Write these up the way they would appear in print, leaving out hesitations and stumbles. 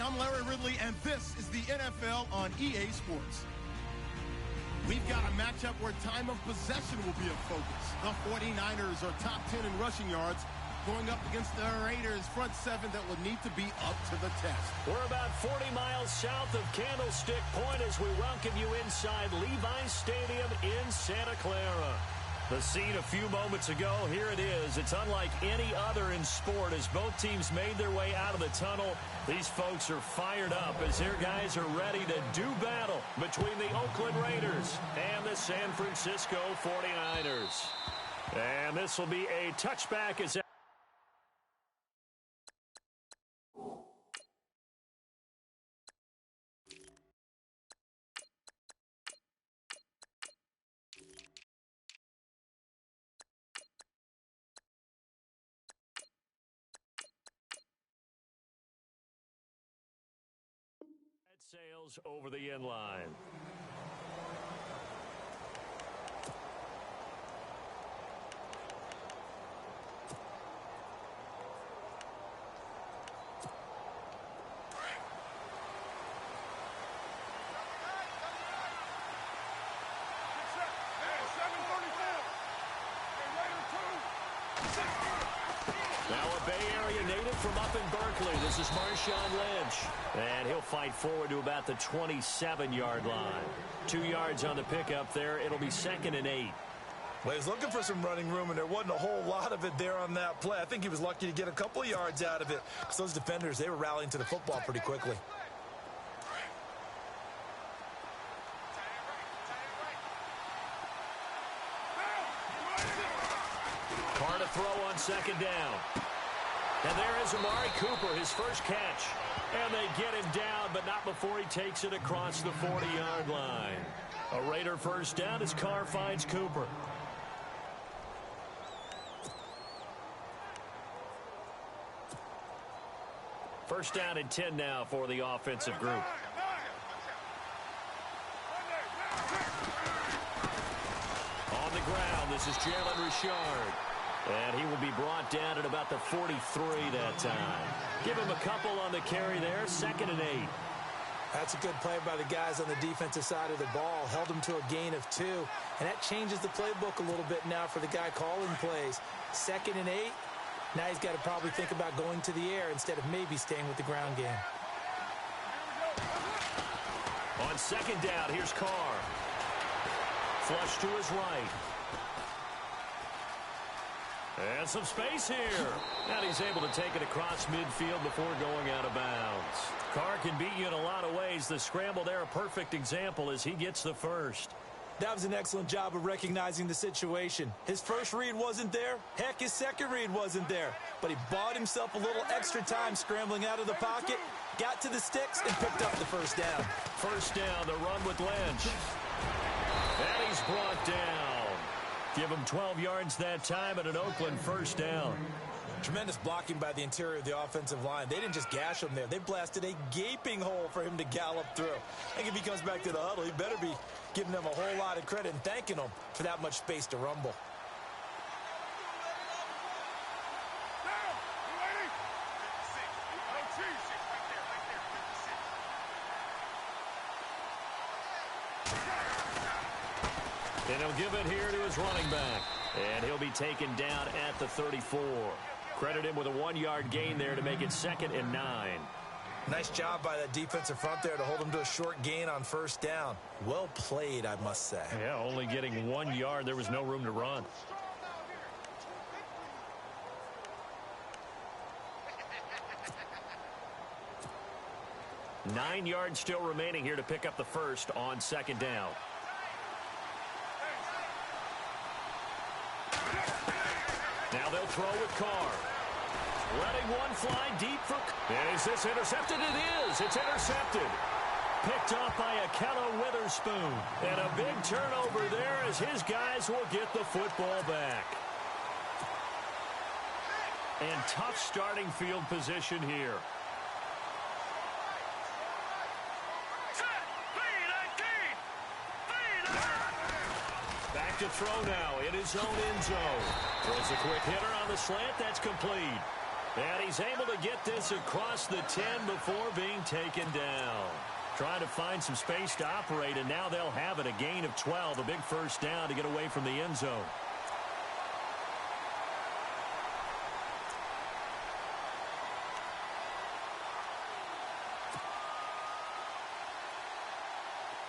I'm Larry Ridley, and this is the NFL on EA Sports. We've got a matchup where time of possession will be a focus. The 49ers are top 10 in rushing yards, going up against the Raiders front seven that will need to be up to the test. We're about 40 miles south of Candlestick Point as we welcome you inside Levi's Stadium in Santa Clara. The scene a few moments ago, here it is. It's unlike any other in sport as both teams made their way out of the tunnel. These folks are fired up as their guys are ready to do battle between the Oakland Raiders and the San Francisco 49ers. And this will be a touchback as sails over the end line. Now a Bay Area native from up in Berkeley. This is Marshawn Lynch. And he'll fight forward to about the 27-yard line. 2 yards on the pickup there. It'll be 2nd and 8. Well, he's looking for some running room, and there wasn't a whole lot of it there on that play. I think he was lucky to get a couple of yards out of it because those defenders, they were rallying to the football pretty quickly. Carr to throw on 2nd down. And there is Amari Cooper, his first catch. And they get him down, but not before he takes it across the 40-yard line. A Raider first down as Carr finds Cooper. First down and 10 now for the offensive group. On the ground, this is Jalen Richard. And he will be brought down at about the 43 that time. Give him a couple on the carry there, 2nd and 8. That's a good play by the guys on the defensive side of the ball. Held them to a gain of 2. And that changes the playbook a little bit now for the guy calling plays. 2nd and 8. Now he's got to probably think about going to the air instead of maybe staying with the ground game. On 2nd down, here's Carr. Flush to his right. And some space here. And he's able to take it across midfield before going out of bounds. Carr can beat you in a lot of ways. The scramble there, a perfect example as he gets the first. That was an excellent job of recognizing the situation. His first read wasn't there. Heck, his second read wasn't there. But he bought himself a little extra time scrambling out of the pocket, got to the sticks, and picked up the first down. First down, the run with Lynch. And he's brought down. Give him 12 yards that time and an Oakland first down. Tremendous blocking by the interior of the offensive line. They didn't just gash him there. They blasted a gaping hole for him to gallop through. I think if he comes back to the huddle, he better be giving them a whole lot of credit and thanking them for that much space to rumble. And he'll give it here to his running back. And he'll be taken down at the 34. Credit him with a 1-yard gain there to make it 2nd and 9. Nice job by that defensive front there to hold him to a short gain on first down. Well played, I must say. Yeah, only getting 1 yard. There was no room to run. Nine yards still remaining here to pick up the first on 2nd down. Now they'll throw with Carr. Letting one fly deep for... And is this intercepted? It is. It's intercepted. Picked off by Akello Witherspoon. And a big turnover there as his guys will get the football back. And tough starting field position here. Back to throw now in his own end zone. Throws a quick hitter on the slant. That's complete. And he's able to get this across the 10 before being taken down. Trying to find some space to operate, and now they'll have it. A gain of 12, a big first down to get away from the end zone.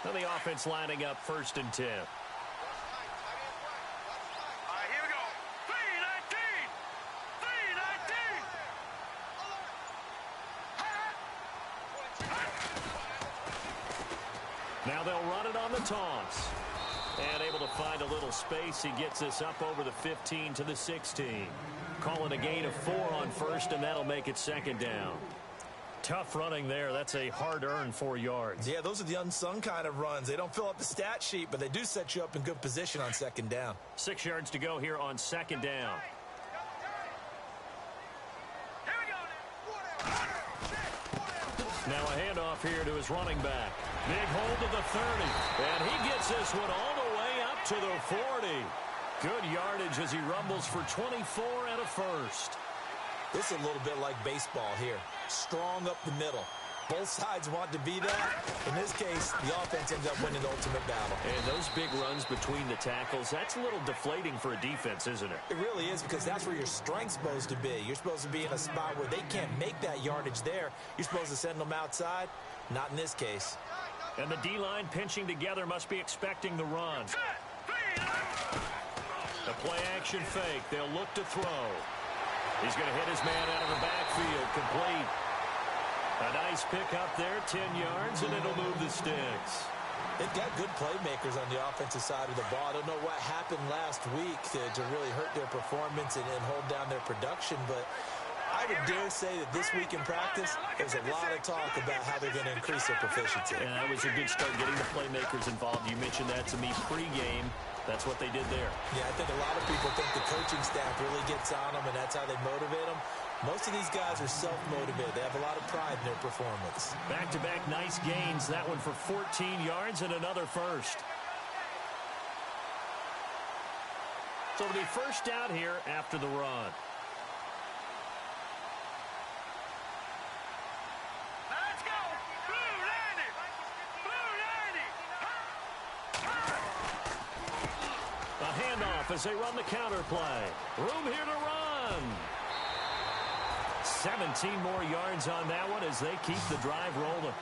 Now the offense lining up 1st and 10. Now they'll run it on the toss. And able to find a little space. He gets this up over the 15 to the 16. Calling a gain of 4 on 1st, and that'll make it 2nd down. Tough running there. That's a hard-earned 4 yards. Yeah, those are the unsung kind of runs. They don't fill up the stat sheet, but they do set you up in good position on 2nd down. 6 yards to go here on 2nd down. Now a handoff here to his running back. Big hold of the 30. And he gets this one all the way up to the 40. Good yardage as he rumbles for 24 and a first. This is a little bit like baseball here. Strong up the middle. Both sides want to be that. In this case, the offense ends up winning the ultimate battle. And those big runs between the tackles, that's a little deflating for a defense, isn't it? It really is, because that's where your strength's supposed to be. You're supposed to be in a spot where they can't make that yardage there. You're supposed to send them outside. Not in this case. And the D-line pinching together must be expecting the run. The play-action fake. They'll look to throw. He's going to hit his man out of the backfield. Complete. A nice pick up there, 10 yards, and it'll move the sticks. They've got good playmakers on the offensive side of the ball. I don't know what happened last week to really hurt their performance and hold down their production, but I would dare say that this week in practice, there's a lot of talk about how they're going to increase their proficiency. And that was a good start, getting the playmakers involved. You mentioned that to me pregame. That's what they did there. Yeah, I think a lot of people think the coaching staff really gets on them, and that's how they motivate them. Most of these guys are self-motivated. They have a lot of pride in their performance. Back-to-back nice gains. That one for 14 yards and another first. So it'll be first down here after the run. Let's go! Blue 90! Blue 90! A handoff as they run the counter play. Room here to run. 17 more yards on that one as they keep the drive rolling.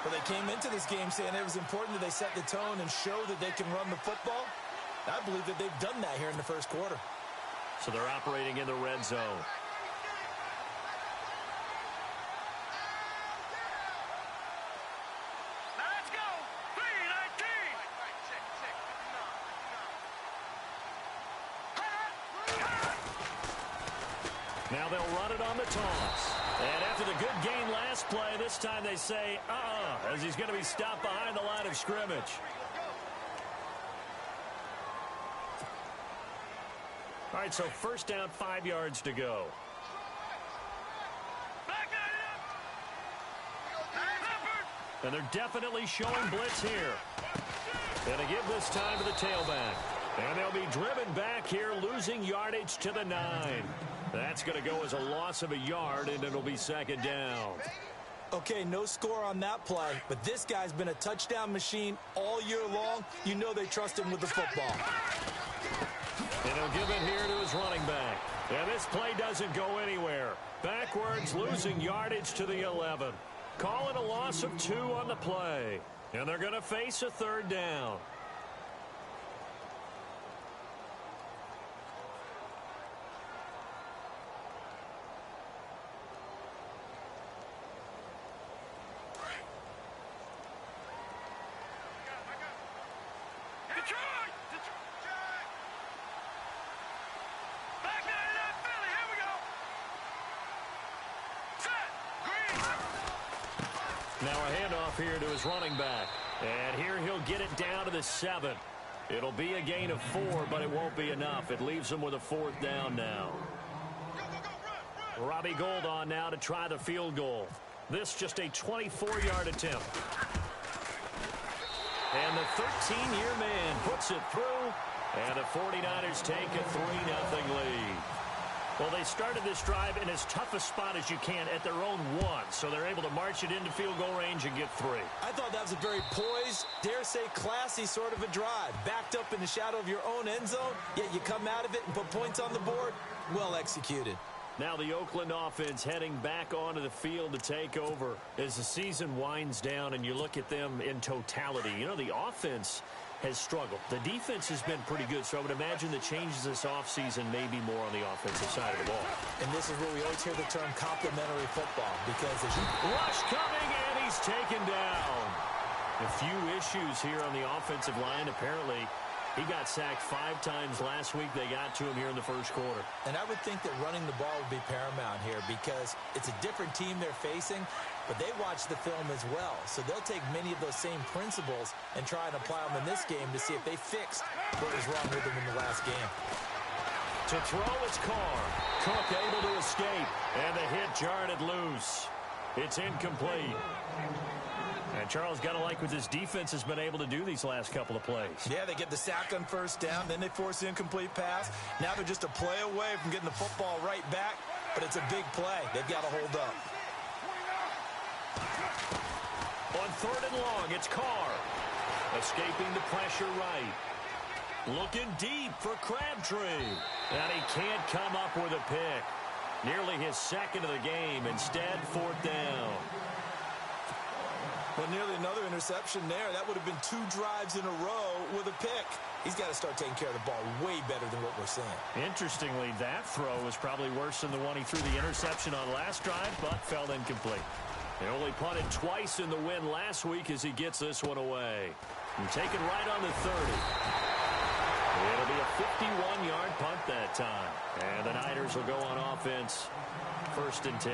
Well, they came into this game saying it was important that they set the tone and show that they can run the football. I believe that they've done that here in the first quarter. So they're operating in the red zone. Let's go! 319! Now they'll run it on the toss. And after the good gain last play, this time they say, as he's going to be stopped behind the line of scrimmage. All right, so first down, 5 yards to go. And they're definitely showing blitz here. And they give this time to the tailback. And they'll be driven back here, losing yardage to the 9. That's going to go as a loss of a yard, and it'll be 2nd down. Okay, no score on that play, but this guy's been a touchdown machine all year long. You know they trust him with the football. And he'll give it here to his running back. And this play doesn't go anywhere. Backwards, losing yardage to the 11. Call it a loss of 2 on the play. And they're going to face a 3rd down. Now a handoff here to his running back. And here he'll get it down to the 7. It'll be a gain of 4, but it won't be enough. It leaves him with a 4th down now. Robbie Gould on now to try the field goal. This just a 24-yard attempt. And the 13-year man puts it through. And the 49ers take a 3-0 lead. Well, they started this drive in as tough a spot as you can at their own 1, so they're able to march it into field goal range and get 3. I thought that was a very poised, dare say classy sort of a drive. Backed up in the shadow of your own end zone, yet you come out of it and put points on the board. Well executed. Now the Oakland offense heading back onto the field to take over as the season winds down and you look at them in totality. You know, the offense has struggled. The defense has been pretty good, so I would imagine the changes this offseason may be more on the offensive side of the ball. And this is where we always hear the term complementary football, because as you... Rush coming, and he's taken down. A few issues here on the offensive line. Apparently, he got sacked 5 times last week. They got to him here in the first quarter. And I would think that running the ball would be paramount here because it's a different team they're facing, but they watch the film as well. So they'll take many of those same principles and try and apply them in this game to see if they fixed what was wrong with them in the last game. To throw is Carr. Cook able to escape, and the hit jarred it loose. It's incomplete. And Charles, got to like what this defense has been able to do these last couple of plays. Yeah, they get the sack on first down, then they force the incomplete pass. Now they're just a play away from getting the football right back, but it's a big play. They've got to hold up. On 3rd and long, it's Carr. Escaping the pressure right. Looking deep for Crabtree. And he can't come up with a pick. Nearly his second of the game. Instead, 4th down. Well, nearly another interception there. That would have been 2 drives in a row with a pick. He's got to start taking care of the ball way better than what we're seeing. Interestingly, that throw was probably worse than the one he threw the interception on last drive, but fell incomplete. He only punted twice in the win last week as he gets this one away. And taken right on the 30. It'll be a 51-yard punt that time. And the Niners will go on offense. 1st and 10.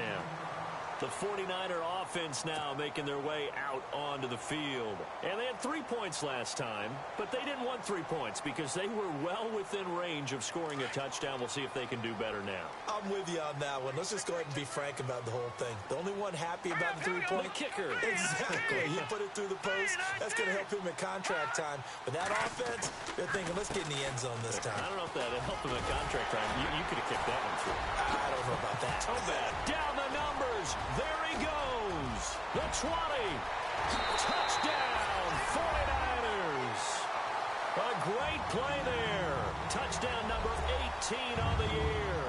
The 49er offense now making their way out onto the field. And they had 3 points last time, but they didn't want 3 points because they were well within range of scoring a touchdown. We'll see if they can do better now. I'm with you on that one. Let's just go ahead and be frank about the whole thing. The only one happy about the 3-point kicker. Exactly. He put it through the post. That's going to help him at contract time. But that offense, they're thinking, let's get in the end zone this time. I don't know if that helped him at contract time. You could have kicked that one through. I don't know about that. So bad. Down the numbers. There he goes. The 20. Touchdown, 49ers. A great play there. Touchdown number 18 on the year.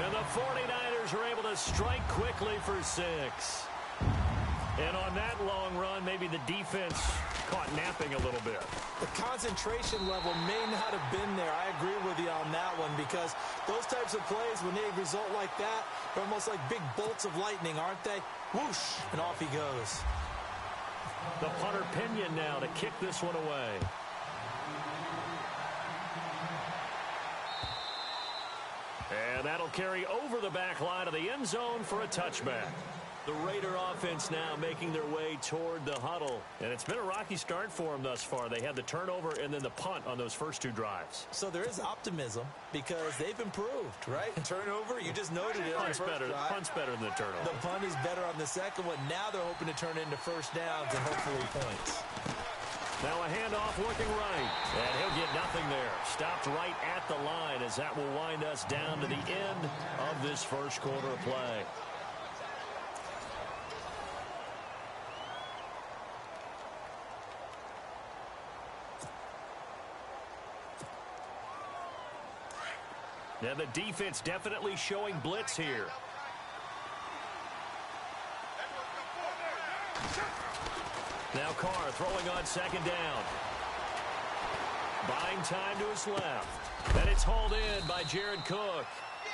And the 49ers are able to strike quickly for 6. And on that long run, maybe the defense caught napping a little bit. The concentration level may not have been there. I agree with you on that one because those types of plays, when they result like that, they're almost like big bolts of lightning, aren't they? Whoosh, and off he goes. The punter Pinion now to kick this one away. And that'll carry over the back line of the end zone for a touchback. The Raider offense now making their way toward the huddle. And it's been a rocky start for them thus far. They had the turnover and then the punt on those first 2 drives. So there is optimism because they've improved, right? Turnover, you just noted it on the first drive. Punt's better than the turnover. The punt is better on the second one. Now they're hoping to turn it into first downs and hopefully points. Now a handoff looking right. And he'll get nothing there. Stopped right at the line as that will wind us down to the end of this first quarter of play. Now the defense definitely showing blitz here. Now Carr throwing on 2nd down. Buying time to his left. And it's hauled in by Jared Cook.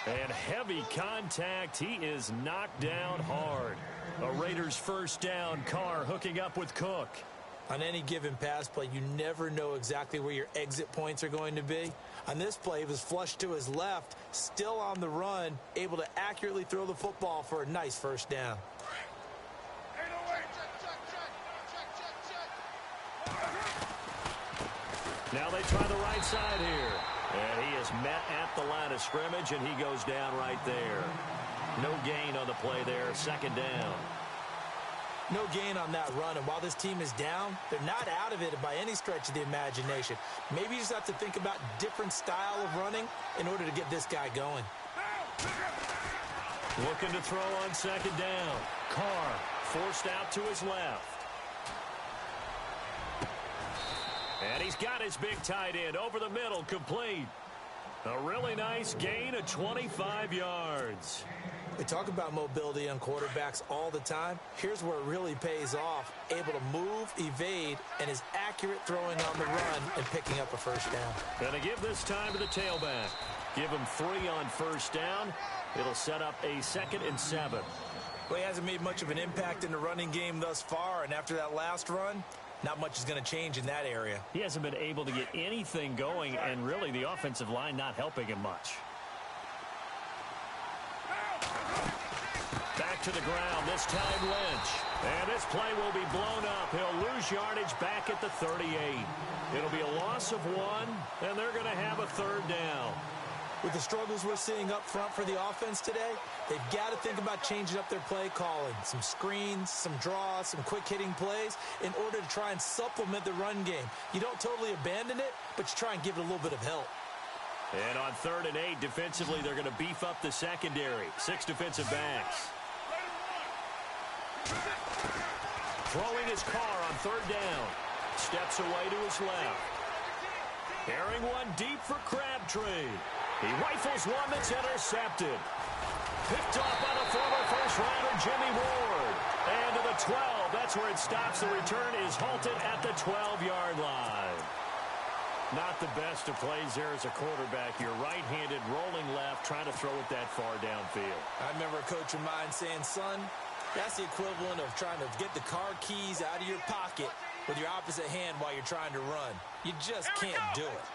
And heavy contact. He is knocked down hard. A Raiders first down. Carr hooking up with Cook. On any given pass play, you never know exactly where your exit points are going to be. On this play, he was flushed to his left, still on the run, able to accurately throw the football for a nice first down. Now they try the right side here. And he is met at the line of scrimmage, and he goes down right there. No gain on the play there, 2nd down. No gain on that run, and while this team is down, they're not out of it by any stretch of the imagination. Maybe you just have to think about different style of running in order to get this guy going. Looking to throw on second down. Carr forced out to his left. And he's got his big tight end over the middle, complete. A really nice gain of 25 yards. We talk about mobility on quarterbacks all the time. Here's where it really pays off. Able to move, evade, and is accurate throwing on the run and picking up a first down. Going to give this time to the tailback. Give him 3 on first down. It'll set up a 2nd and 7. Well, he hasn't made much of an impact in the running game thus far, and after that last run, not much is going to change in that area. He hasn't been able to get anything going, and really the offensive line not helping him much. Back to the ground, this time Lynch. And this play will be blown up. He'll lose yardage back at the 38. It'll be a loss of 1, and they're going to have a 3rd down. With the struggles we're seeing up front for the offense today, they've got to think about changing up their play calling. Some screens, some draws, some quick-hitting plays in order to try and supplement the run game. You don't totally abandon it, but you try and give it a little bit of help. And on 3rd and 8, defensively, they're going to beef up the secondary. 6 defensive backs. Throwing his Carr on 3rd down. Steps away to his left. Carrying one deep for Crabtree. He rifles one that's intercepted. Picked off by the former first-rounder Jimmy Ward. And to the 12. That's where it stops. The return is halted at the 12-yard line. Not the best of plays there as a quarterback. You're right-handed, rolling left, trying to throw it that far downfield. I remember a coach of mine saying, son, that's the equivalent of trying to get the car keys out of your pocket with your opposite hand while you're trying to run. You just can't do it.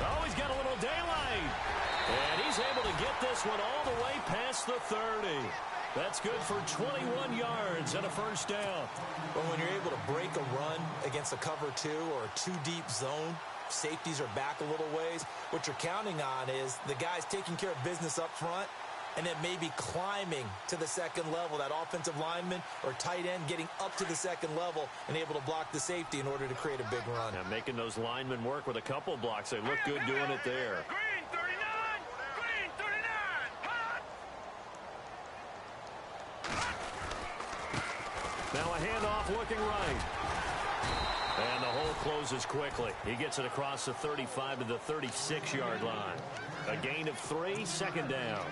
Oh, he's got a little daylight. And he's able to get this one all the way past the 30. That's good for 21 yards and a first down. But when you're able to break a run against a cover 2 or a 2-deep zone, safeties are back a little ways. What you're counting on is the guys taking care of business up front and then maybe climbing to the second level, that offensive lineman or tight end getting up to the second level and able to block the safety in order to create a big run. Now making those linemen work with a couple blocks. They look good doing it there. Green 39! Green 39! Hot! Now a handoff looking right. And the hole closes quickly. He gets it across the 35 to the 36-yard line. A gain of 3, 2nd down.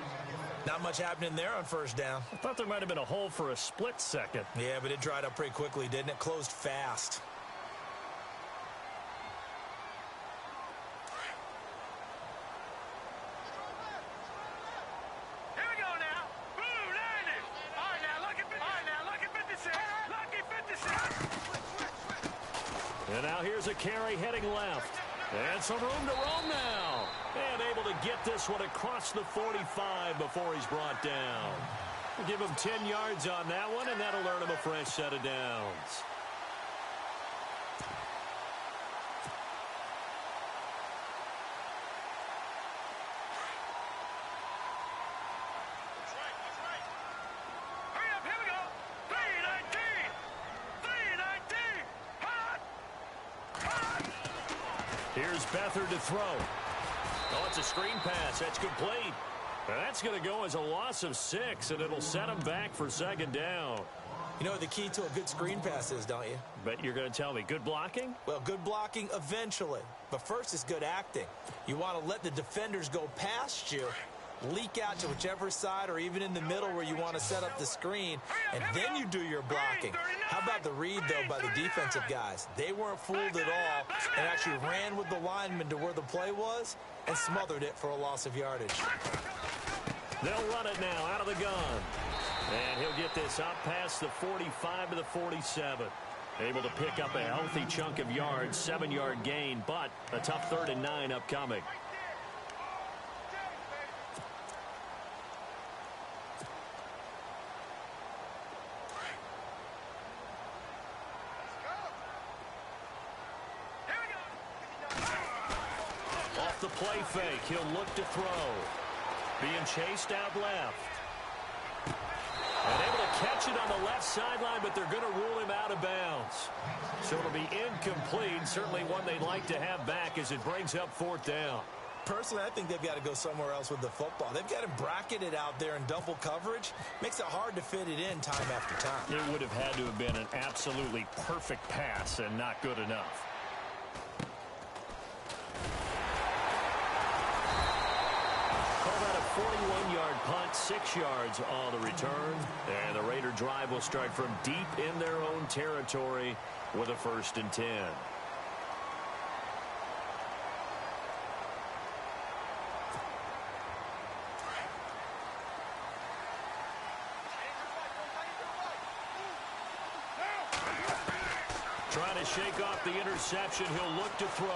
Not much happening there on first down. I thought there might have been a hole for a split second. Yeah, but it dried up pretty quickly, didn't it? Closed fast. Here we go now. Blue 90. All right, now look at 56. All right, now look at 56. Lucky 56. And now here's a carry heading left. And some room to roam now. And able to get this one across the 45 before he's brought down. We'll give him 10 yards on that one, and that'll earn him a fresh set of downs. Hurry up, here we go. 319. 319. Hot! Hot! Here's Beathard to throw. Oh, it's a screen pass. That's complete. And that's going to go as a loss of 6, and it'll set him back for 2nd down. You know what the key to a good screen pass is, don't you? Bet you're going to tell me. Good blocking? Well, good blocking eventually. But first is good acting. You want to let the defenders go past you, leak out to whichever side or even in the middle where you want to set up the screen, and then you do your blocking. How about the read, though, by the defensive guys? They weren't fooled at all and actually ran with the lineman to where the play was and smothered it for a loss of yardage. They'll run it now out of the gun. And he'll get this up past the 45 to the 47. Able to pick up a healthy chunk of yards, 7-yard gain, but a tough 3rd and 9 upcoming. Off the play fake, he'll look to throw. Being chased out left. And able to catch it on the left sideline, but they're going to rule him out of bounds. So it'll be incomplete. Certainly one they'd like to have back as it brings up 4th down. Personally, I think they've got to go somewhere else with the football. They've got him bracketed out there in double coverage. Makes it hard to fit it in time after time. It would have had to have been an absolutely perfect pass and not good enough. Call that a 41-yard punt, 6 yards on the return. And the Raider drive will start from deep in their own territory with a 1st and 10. Trying to shake off the interception. He'll look to throw.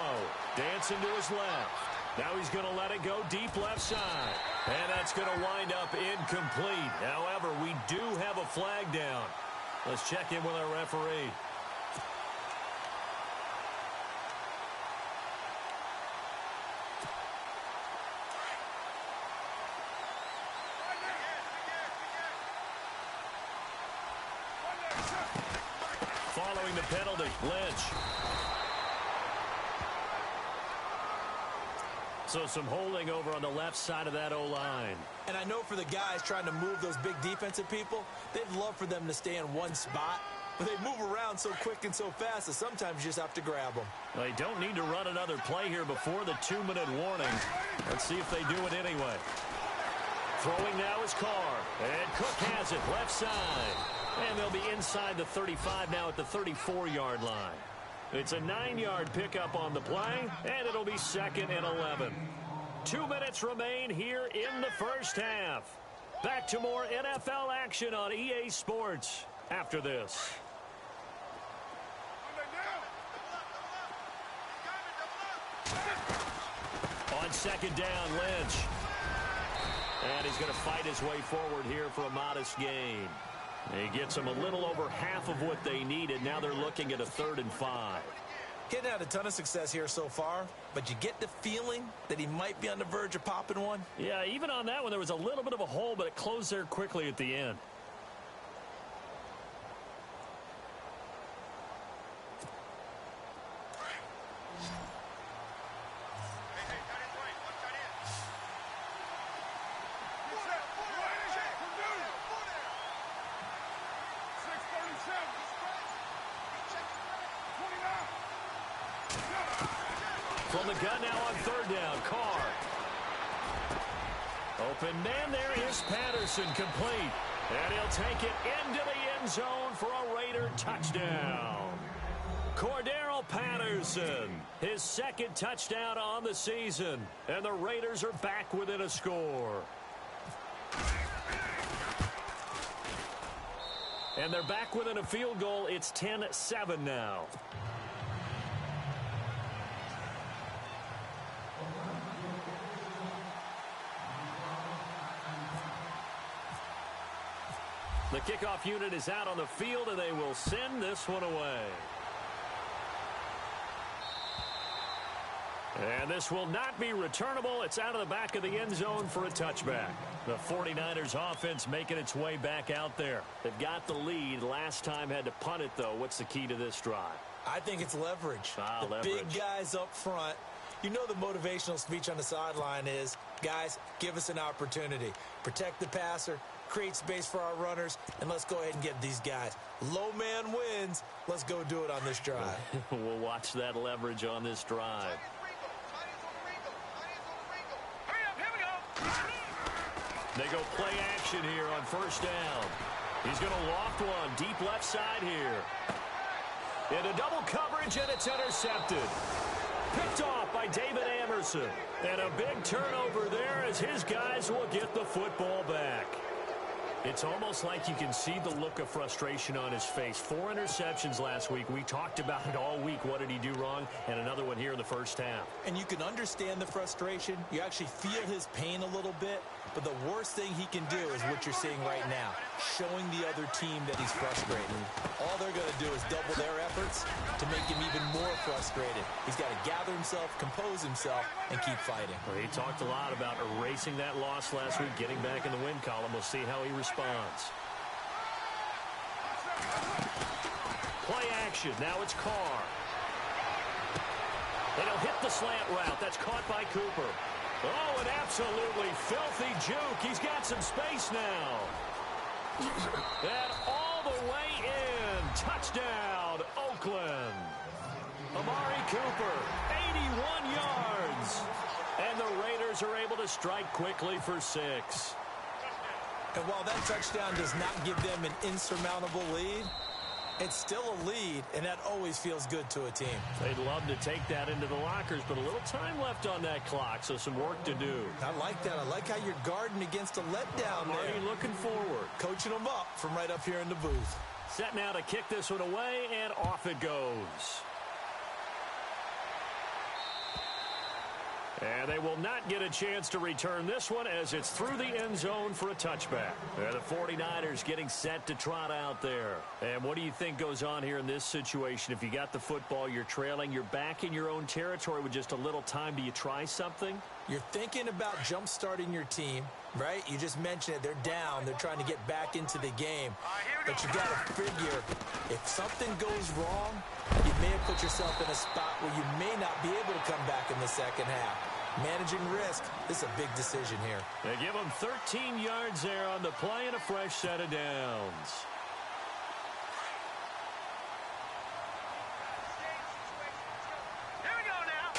Dancing to his left. Now he's going to let it go deep left side. And that's going to wind up incomplete. However, we do have a flag down. Let's check in with our referee. Following the penalty, Lynch. So some holding over on the left side of that O-line. And I know for the guys trying to move those big defensive people, they'd love for them to stay in one spot. But they move around so quick and so fast that sometimes you just have to grab them. They don't need to run another play here before the 2-minute warning. Let's see if they do it anyway. Throwing now is Carr. And Cook has it left side. And they'll be inside the 35 now at the 34-yard line. It's a 9-yard pickup on the play, and it'll be 2nd and 11. 2 minutes remain here in the first half. Back to more NFL action on EA Sports after this. On 2nd down, Lynch. And he's going to fight his way forward here for a modest gain. He gets them a little over half of what they needed. Now they're looking at a 3rd and 5. Getting had a ton of success here so far, but you get the feeling that he might be on the verge of popping one. Yeah, even on that one, there was a little bit of a hole, but it closed there quickly at the end. From the gun now on 3rd down, Carr. Open man there is Patterson, complete. And he'll take it into the end zone for a Raider touchdown. Cordero Patterson, his 2nd touchdown on the season. And the Raiders are back within a score. And they're back within a field goal. It's 10-7 now. The kickoff unit is out on the field, and they will send this one away. And this will not be returnable. It's out of the back of the end zone for a touchback. The 49ers offense making its way back out there. They've got the lead. Last time had to punt it, though. What's the key to this drive? I think it's leverage. The big guys up front. You know the motivational speech on the sideline is, guys, give us an opportunity. Protect the passer, create space for our runners, and let's go ahead and get these guys. Low man wins. Let's go do it on this drive. We'll watch that leverage on this drive. They go play action here on 1st down. He's going to loft one deep left side here. Into double coverage, and it's intercepted. Picked off by David Amerson. And a big turnover there as his guys will get the football back. It's almost like you can see the look of frustration on his face. 4 interceptions last week. We talked about it all week. What did he do wrong? And another one here in the first half. And you can understand the frustration. You actually feel his pain a little bit. But the worst thing he can do is what you're seeing right now, showing the other team that he's frustrated. All they're going to do is double their efforts to make him even more frustrated. He's got to gather himself, compose himself, and keep fighting. Well, he talked a lot about erasing that loss last week, getting back in the win column. We'll see how he responds. Play action. Now it's Carr. And he'll hit the slant route. That's caught by Cooper. Oh, an absolutely filthy juke. He's got some space now. And all the way in. Touchdown, Oakland. Amari Cooper, 81 yards. And the Raiders are able to strike quickly for 6. And while that touchdown does not give them an insurmountable lead, it's still a lead, and that always feels good to a team. They'd love to take that into the lockers, but a little time left on that clock, so some work to do. I like that. I like how you're guarding against a letdown there. Already looking forward. Coaching them up from right up here in the booth. Set now to kick this one away, and off it goes. And they will not get a chance to return this one as it's through the end zone for a touchback. And the 49ers getting set to trot out there. And what do you think goes on here in this situation? If you got the football, you're trailing, you're back in your own territory with just a little time. Do you try something? You're thinking about jump-starting your team, right? You just mentioned it. They're down. They're trying to get back into the game. But you got to figure, if something goes wrong, you may have put yourself in a spot where you may not be able to come back in the second half. Managing risk, this is a big decision here. They give them 13 yards there on the play and a fresh set of downs. Here we go now.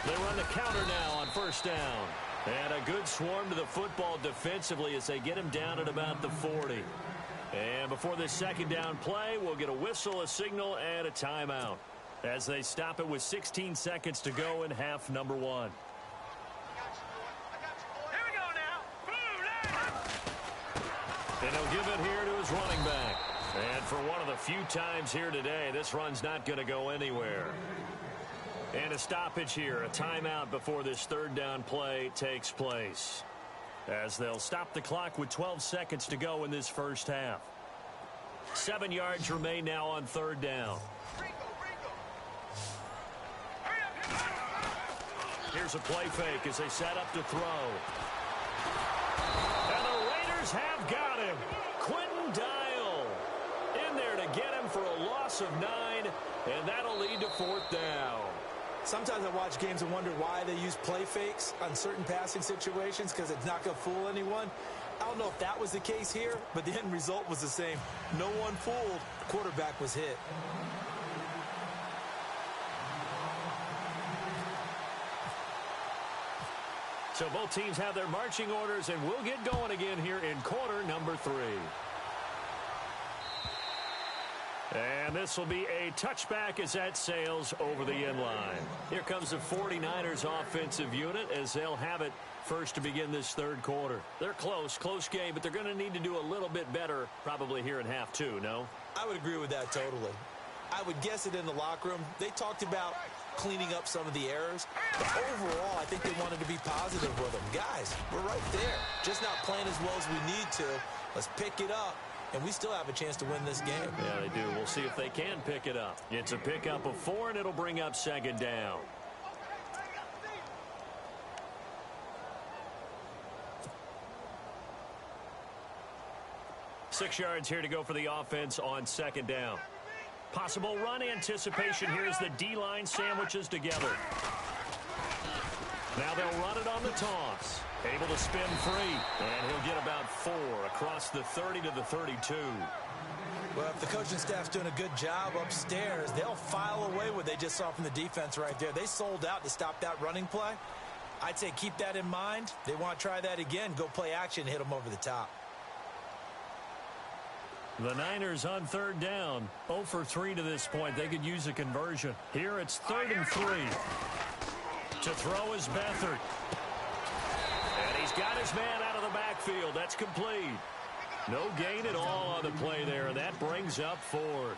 They run the counter now on first down. And a good swarm to the football defensively as they get him down at about the 40. And before this second down play, we'll get a whistle, a signal, and a timeout as they stop it with 16 seconds to go in half number 1. Here we go now. And he'll give it here to his running back. And for one of the few times here today, this run's not going to go anywhere. And a stoppage here, a timeout before this third down play takes place, as they'll stop the clock with 12 seconds to go in this first half. 7 yards remain now on third down. Here's a play fake as they set up to throw. And the Raiders have got him. Quentin Dial in there to get him for a loss of 9, and that'll lead to fourth down. Sometimes I watch games and wonder why they use play fakes on certain passing situations, because it's not going to fool anyone. I don't know if that was the case here, but the end result was the same. No one fooled. Quarterback was hit. So both teams have their marching orders, and we'll get going again here in quarter number 3. And this will be a touchback as that sails over the end line. Here comes the 49ers offensive unit as they'll have it first to begin this third quarter. They're close game, but they're going to need to do a little bit better probably here in half 2, no? I would agree with that totally. I would guess it in the locker room. They talked about cleaning up some of the errors. But overall, I think they wanted to be positive with them. Guys, we're right there. Just not playing as well as we need to. Let's pick it up. And we still have a chance to win this game. Yeah, they do. We'll see if they can pick it up. It's a pickup of 4, and it'll bring up second down. Six yards here to go for the offense on second down. Possible run anticipation here as the D-line sandwiches together. Now they'll run it on the toss. Able to spin free, and he'll get about 4 across the 30 to the 32. Well, if the coaching staff's doing a good job upstairs, they'll file away what they just saw from the defense right there. They sold out to stop that running play. I'd say keep that in mind. They want to try that again. Go play action, hit them over the top. The Niners on third down. 0 for 3 to this point. They could use a conversion. Here it's 3rd and 3. To throw is Beathard. And he's got his man out of the backfield. That's complete. No gain at all on the play there, and that brings up 4th.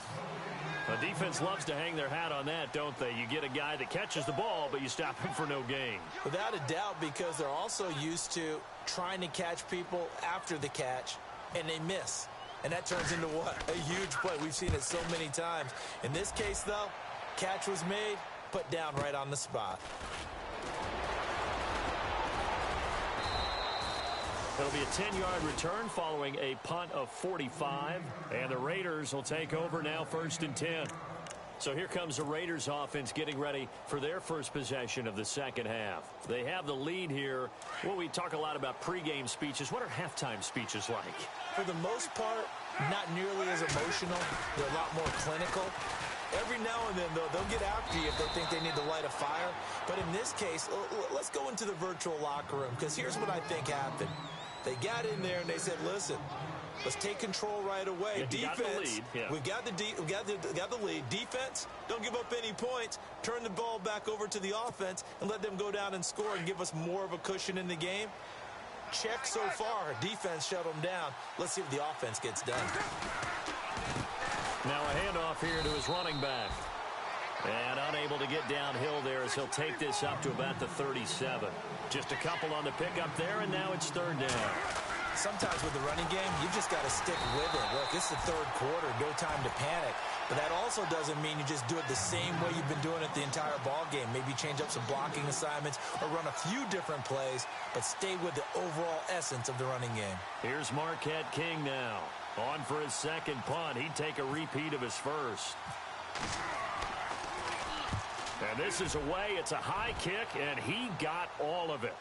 The defense loves to hang their hat on that, don't they? You get a guy that catches the ball, but you stop him for no gain. Without a doubt, because they're also used to trying to catch people after the catch, and they miss. And that turns into what? A huge play. We've seen it so many times. In this case, though, catch was made, put down right on the spot. It'll be a 10-yard return following a punt of 45. And the Raiders will take over now 1st and 10. So here comes the Raiders offense getting ready for their first possession of the second half. They have the lead here. Well, we talk a lot about pregame speeches. What are halftime speeches like? For the most part, not nearly as emotional. They're a lot more clinical. Every now and then, though, they'll get after you if they think they need to light a fire. But in this case, let's go into the virtual locker room, because here's what I think happened. They got in there and they said, listen, let's take control right away. Yeah, Defense, we've got the lead. Defense, don't give up any points. Turn the ball back over to the offense and let them go down and score and give us more of a cushion in the game. Check so far. Defense shut them down. Let's see what the offense gets done. Now a handoff here to his running back. And unable to get downhill there as he'll take this up to about the 37. Just a couple on the pickup there, and now it's 3rd down. Sometimes with the running game, you just got to stick with it. Look, it's the 3rd quarter, no time to panic. But that also doesn't mean you just do it the same way you've been doing it the entire ball game. Maybe change up some blocking assignments or run a few different plays, but stay with the overall essence of the running game. Here's Marquette King now. On for his second punt. He'd take a repeat of his first. And this is away. It's a high kick, and he got all of it.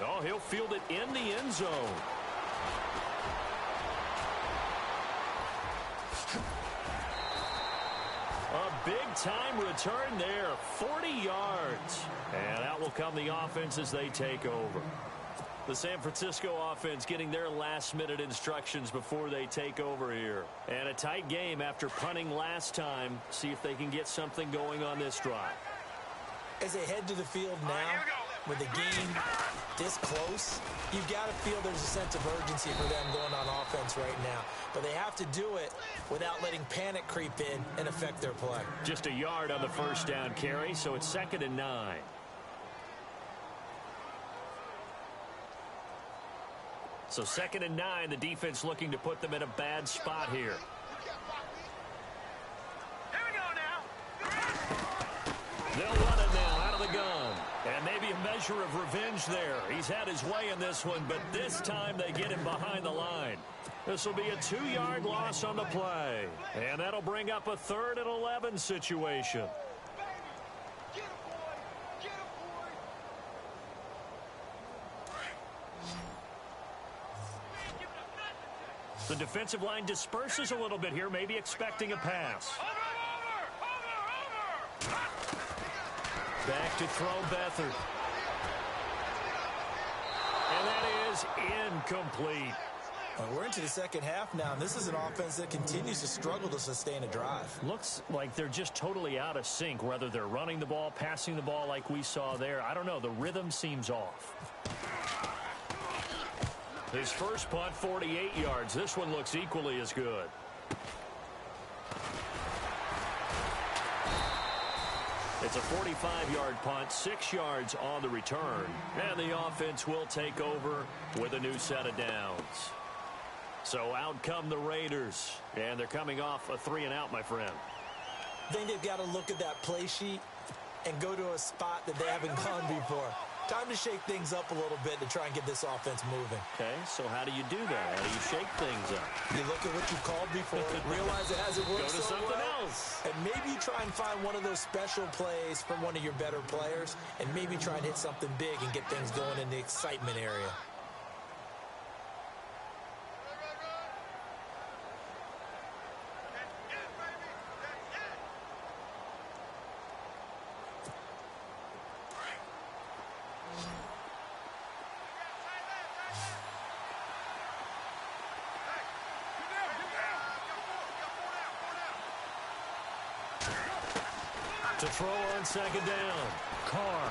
Oh, he'll field it in the end zone. A big-time return there, 40 yards. And out will come the offense as they take over. The San Francisco offense getting their last-minute instructions before they take over here. And a tight game after punting last time. See if they can get something going on this drive. As they head to the field now, with the game this close, you've got to feel there's a sense of urgency for them going on offense right now. But they have to do it without letting panic creep in and affect their play. Just a yard on the first down carry, so it's 2nd and 9. So 2nd and 9, the defense looking to put them in a bad spot here. Here we go now. They'll run it now out of the gun. And maybe a measure of revenge there. He's had his way in this one, but this time they get him behind the line. This will be a 2-yard loss on the play. And that'll bring up a 3rd and 11 situation. The defensive line disperses a little bit here, maybe expecting a pass. Over. Back to throw Beathard. And that is incomplete. We're into the second half now, and this is an offense that continues to struggle to sustain a drive. Looks like they're just totally out of sync, whether they're running the ball, passing the ball like we saw there. I don't know. The rhythm seems off. His first punt, 48 yards. This one looks equally as good. It's a 45-yard punt, 6 yards on the return. And the offense will take over with a new set of downs. So out come the Raiders. And they're coming off a 3-and-out, my friend. I think they've got to look at that play sheet and go to a spot that they haven't gone before. Time to shake things up a little bit to try and get this offense moving. Okay, so how do you do that? How do you shake things up? You look at what you called before, realize it hasn't worked Go to so something well, else. and maybe you try and find one of those special plays from one of your better players, and maybe try and hit something big and get things going in the excitement area. To throw on second down. Carr.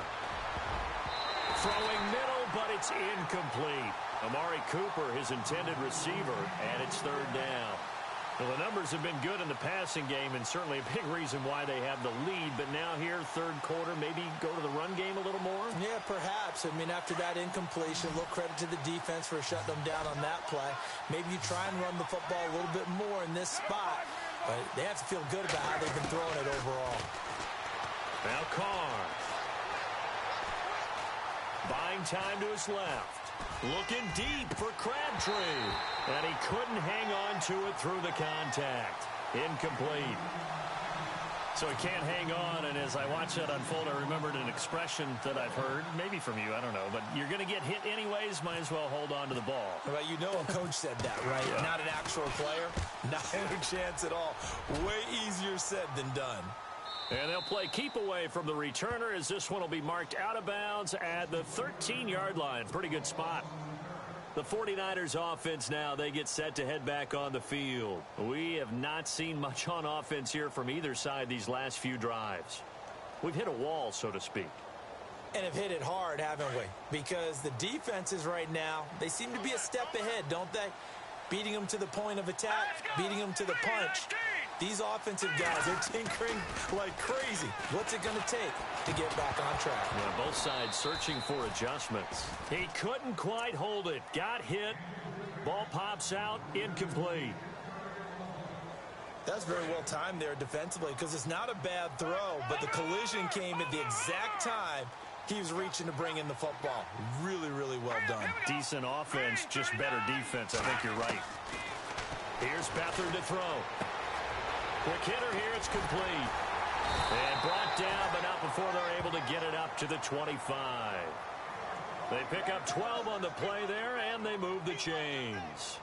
Throwing middle, but it's incomplete. Amari Cooper, his intended receiver, and it's 3rd down. Well, the numbers have been good in the passing game, and certainly a big reason why they have the lead. But now here, 3rd quarter, maybe go to the run game a little more? Yeah, perhaps. I mean, after that incompletion, a little credit to the defense for shutting them down on that play. Maybe you try and run the football a little bit more in this spot. But they have to feel good about how they've been throwing it overall. Now Carr. Buying time to his left. Looking deep for Crabtree. And he couldn't hang on to it through the contact. Incomplete. So he can't hang on, and as I watch that unfold, I remembered an expression that I've heard, maybe from you, I don't know, but you're going to get hit anyways, might as well hold on to the ball. Well, you know a coach said that, right? Yeah. Not an actual player. Not a chance at all. Way easier said than done. And they'll play keep away from the returner as this one will be marked out of bounds at the 13-yard line. Pretty good spot. The 49ers offense now, they get set to head back on the field. We have not seen much on offense here from either side these last few drives. We've hit a wall, so to speak. And have hit it hard, haven't we? Because the defenses right now, they seem to be a step ahead, don't they? Beating them to the point of attack, beating them to the punch. These offensive guys are tinkering like crazy. What's it going to take to get back on track? Yeah, both sides searching for adjustments. He couldn't quite hold it. Got hit. Ball pops out. Incomplete. That's very well timed there defensively because it's not a bad throw, but the collision came at the exact time he was reaching to bring in the football. Really, really well done. Decent offense, just better defense. I think you're right. Here's Beathard to throw. Quick hitter here, it's complete. And brought down, but not before they're able to get it up to the 25. They pick up 12 on the play there, and they move the chains.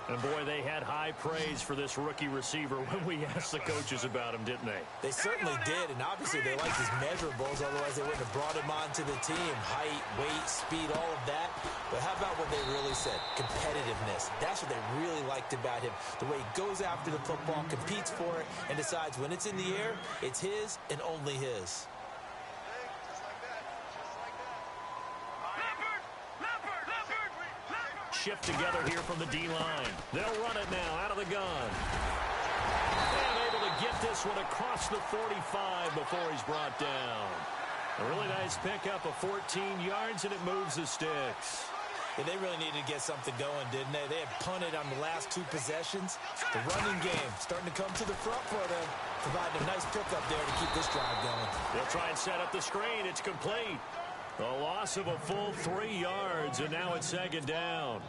And, boy, they had high praise for this rookie receiver when we asked the coaches about him, didn't they? They certainly did, and obviously they liked his measurables, otherwise they wouldn't have brought him onto the team. Height, weight, speed, all of that. But how about what they really said? Competitiveness. That's what they really liked about him. The way he goes after the football, competes for it, and decides when it's in the air, it's his and only his. Shift together here from the D-line. They'll run it now out of the gun. And able to get this one across the 45 before he's brought down. A really nice pickup of 14 yards, and it moves the sticks. Yeah, they really needed to get something going, didn't they? They had punted on the last two possessions. The running game starting to come to the front for them, providing a nice pickup there to keep this drive going. They'll try and set up the screen. It's complete. A loss of a full 3 yards, and now it's second down.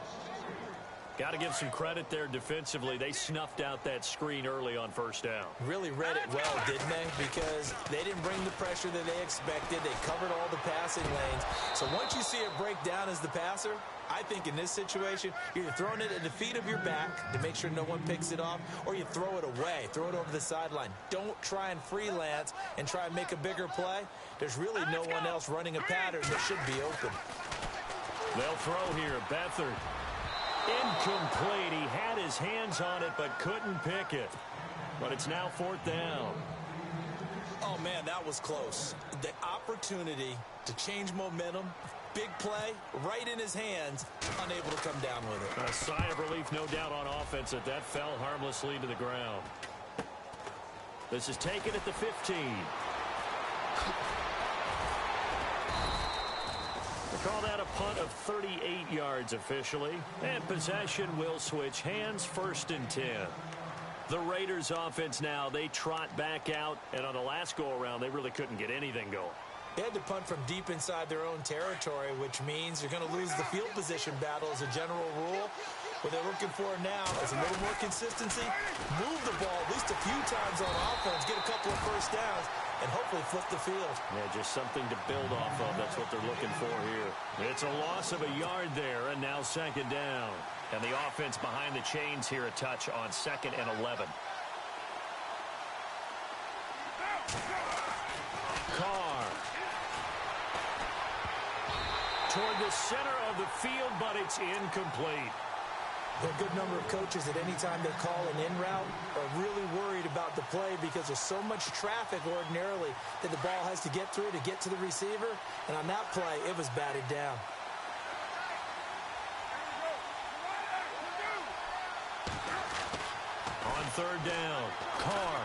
Got to give some credit there defensively. They snuffed out that screen early on first down. Really read it well, didn't they? Because they didn't bring the pressure that they expected. They covered all the passing lanes. So once you see it break down as the passer, I think in this situation, you're throwing it at the feet of your back to make sure no one picks it off, or you throw it away, throw it over the sideline. Don't try and freelance and try and make a bigger play. There's really no one else running a pattern that should be open. They'll throw here. Beathard. Incomplete. He had his hands on it but couldn't pick it. But it's now fourth down. Oh, man, that was close. The opportunity to change momentum, big play, right in his hands, unable to come down with it. A sigh of relief, no doubt, on offense that fell harmlessly to the ground. This is taken at the 15. They call that a punt of 38 yards officially. And possession will switch hands, first and 10. The Raiders offense now, they trot back out. And on the last go-around, they really couldn't get anything going. They had to punt from deep inside their own territory, which means you're going to lose the field position battle as a general rule. What they're looking for now is a little more consistency, move the ball at least a few times on offense, get a couple of first downs, and hopefully flip the field. Yeah, just something to build off of. That's what they're looking for here. It's a loss of a yard there, and now second down. And the offense behind the chains here a touch on 2nd and 11. Carr. Toward the center of the field, but it's incomplete. There are a good number of coaches that any time they call an in route are really worried about the play because there's so much traffic ordinarily that the ball has to get through to get to the receiver. And on that play, it was batted down. On third down, Carr.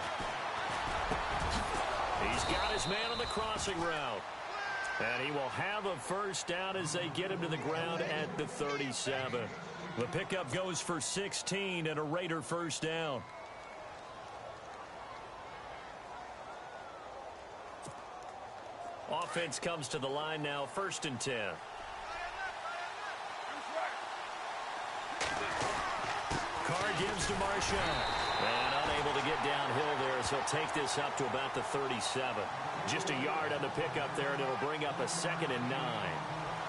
He's got his man on the crossing route. And he will have a first down as they get him to the ground at the 37. The pickup goes for 16 and a Raider first down. Offense comes to the line now, 1st and 10. to Marshon. And unable to get downhill there as he'll take this up to about the 37. Just a yard on the pickup there, and it'll bring up a 2nd and 9.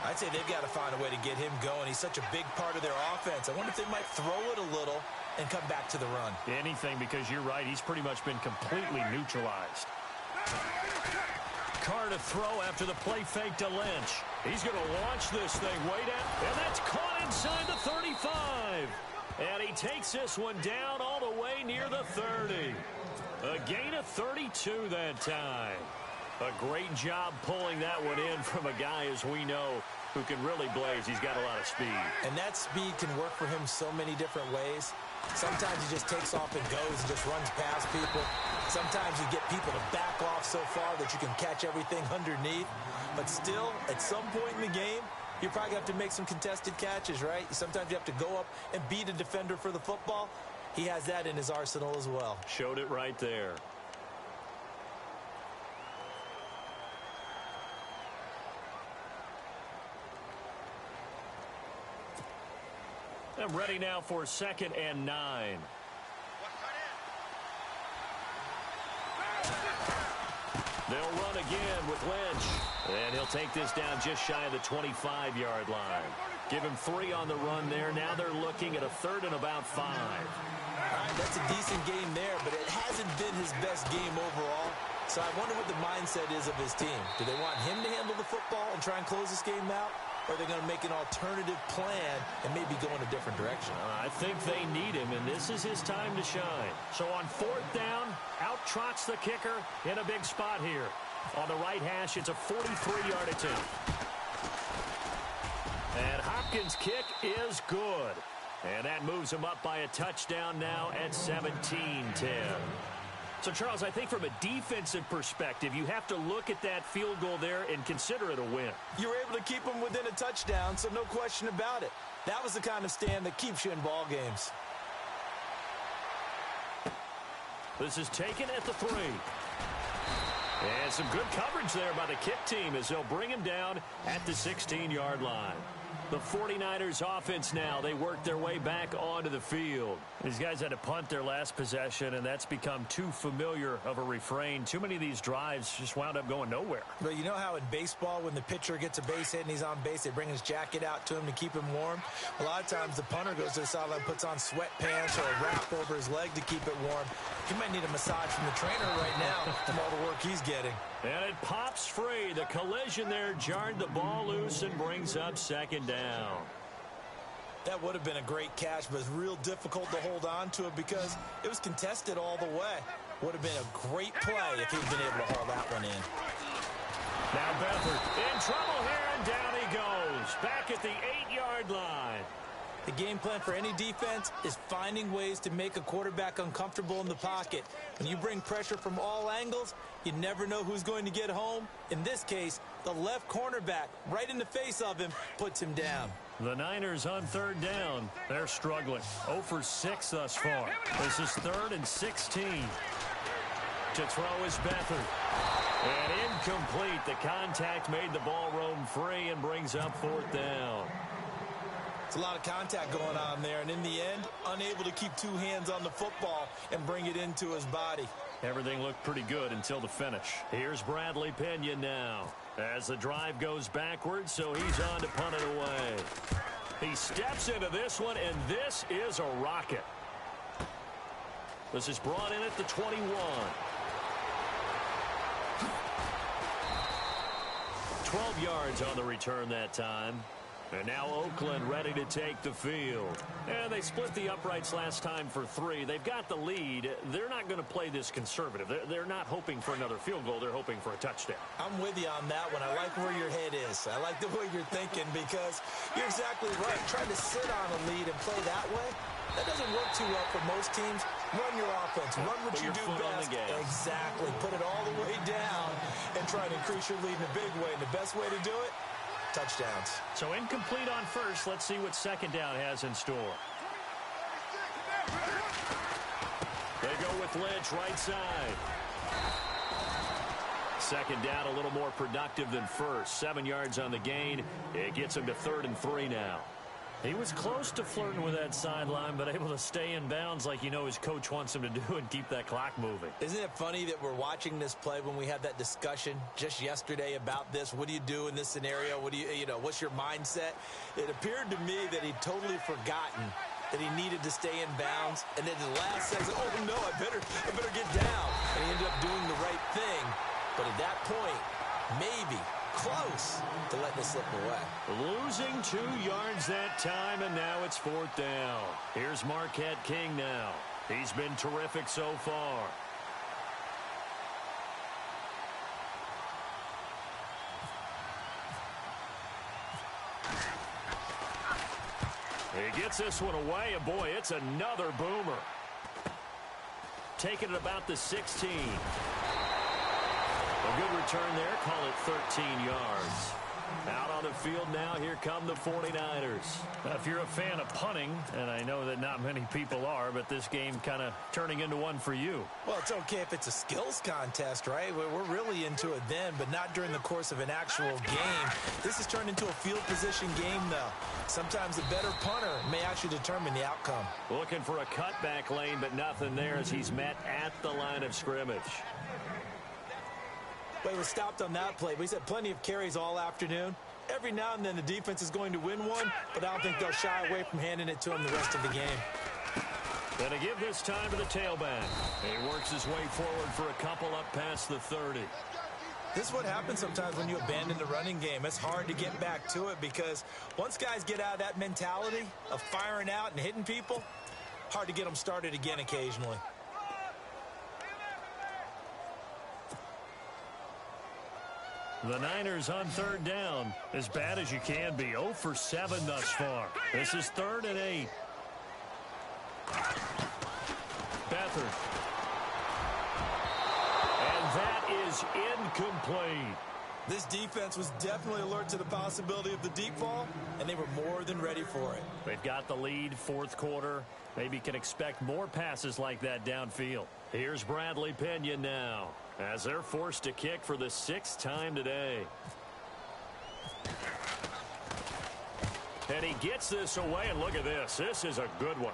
I'd say they've got to find a way to get him going. He's such a big part of their offense. I wonder if they might throw it a little and come back to the run. Anything, because you're right. He's pretty much been completely neutralized. Carr to throw after the play fake to Lynch. He's going to launch this thing way down, and that's caught inside the 35. And he takes this one down all the way near the 30. A gain of 32 that time. A great job pulling that one in from a guy, as we know, who can really blaze. He's got a lot of speed. And that speed can work for him so many different ways. Sometimes he just takes off and goes and just runs past people. Sometimes you get people to back off so far that you can catch everything underneath. But still, at some point in the game, you probably have to make some contested catches, right? Sometimes you have to go up and beat a defender for the football. He has that in his arsenal as well. Showed it right there. I'm ready now for 2nd and 9. They'll run again with Lynch. And he'll take this down just shy of the 25-yard line. Give him 3 on the run there. Now they're looking at a 3rd and about 5. All right, that's a decent game there, but it hasn't been his best game overall. So I wonder what the mindset is of his team. Do they want him to handle the football and try and close this game out? Or are they going to make an alternative plan and maybe go in a different direction? I think they need him, and this is his time to shine. So on 4th down, out trots the kicker in a big spot here. On the right hash, it's a 43-yard attempt. And Hopkins' kick is good. And that moves him up by a touchdown now at 17-10. So, Charles, I think from a defensive perspective, you have to look at that field goal there and consider it a win. You were able to keep them within a touchdown, so no question about it. That was the kind of stand that keeps you in ball games. This is taken at the 3. And some good coverage there by the kick team as they'll bring him down at the 16-yard line. The 49ers offense now, they work their way back onto the field. These guys had to punt their last possession, and that's become too familiar of a refrain. Too many of these drives just wound up going nowhere. But you know how in baseball, when the pitcher gets a base hit and he's on base, they bring his jacket out to him to keep him warm? A lot of times the punter goes to the sideline, puts on sweatpants or a wrap over his leg to keep it warm. He might need a massage from the trainer right now from all the work he's getting. And it pops free. The collision there jarred the ball loose and brings up 2nd down. That would have been a great catch, but it's real difficult to hold on to it because it was contested all the way. Would have been a great play if he'd been able to haul that one in. Now Beathard in trouble here, and down he goes. Back at the 8-yard line. The game plan for any defense is finding ways to make a quarterback uncomfortable in the pocket. When you bring pressure from all angles, you never know who's going to get home. In this case, the left cornerback, right in the face of him, puts him down. The Niners on 3rd down. They're struggling. 0 for 6 thus far. This is 3rd and 16. To throw is Beathard. And incomplete. The contact made the ball roam free and brings up 4th down. It's a lot of contact going on there, and in the end, unable to keep 2 hands on the football and bring it into his body. Everything looked pretty good until the finish. Here's Bradley Pinion now as the drive goes backwards, so he's on to punt it away. He steps into this one, and this is a rocket. This is brought in at the 21. 12 yards on the return that time. And now Oakland ready to take the field. And they split the uprights last time for 3. They've got the lead. They're not going to play this conservative. They're not hoping for another field goal. They're hoping for a touchdown. I'm with you on that one. I like where your head is. I like the way you're thinking because you're exactly right. Trying to sit on a lead and play that way, that doesn't work too well for most teams. Run your offense. Run what you do best. Exactly. Put it all the way down and try to increase your lead in a big way. And the best way to do it, touchdowns. So incomplete on first. Let's see what 2nd down has in store. They go with Lynch right side. 2nd down a little more productive than first. 7 yards on the gain. It gets them to 3rd and 3 now. He was close to flirting with that sideline, but able to stay in bounds like his coach wants him to do and keep that clock moving. Isn't it funny that we're watching this play when we had that discussion just yesterday about this? What do you do in this scenario? What do what's your mindset? It appeared to me that he'd totally forgotten that he needed to stay in bounds, and then the last second, oh no, I better get down. And he ended up doing the right thing. But at that point, maybe close to letting it slip away. Losing 2 yards that time, and now it's 4th down. Here's Marquette King now. He's been terrific so far. He gets this one away, and boy, it's another boomer. Taking it about the 16. A good return there. Call it 13 yards. Out on the field now, here come the 49ers. If you're a fan of punting, and I know that not many people are, but this game kind of turning into one for you. Well, it's okay if it's a skills contest, right? We're really into it then, but not during the course of an actual game. This has turned into a field position game, though. Sometimes the better punter may actually determine the outcome. Looking for a cutback lane, but nothing there as he's met at the line of scrimmage. Well, he was stopped on that play, but he's had plenty of carries all afternoon. Every now and then the defense is going to win one, but I don't think they'll shy away from handing it to him the rest of the game. Gonna give this time to the tailback. He works his way forward for a couple up past the 30. This is what happens sometimes when you abandon the running game. It's hard to get back to it because once guys get out of that mentality of firing out and hitting people, hard to get them started again occasionally. The Niners on 3rd down. As bad as you can be. 0 for 7 thus far. This is 3rd and 8. Beathard. And that is incomplete. This defense was definitely alert to the possibility of the deep ball, and they were more than ready for it. They've got the lead, 4th quarter. Maybe can expect more passes like that downfield. Here's Bradley Pena now, as they're forced to kick for the 6th time today. And he gets this away, and look at this. This is a good one.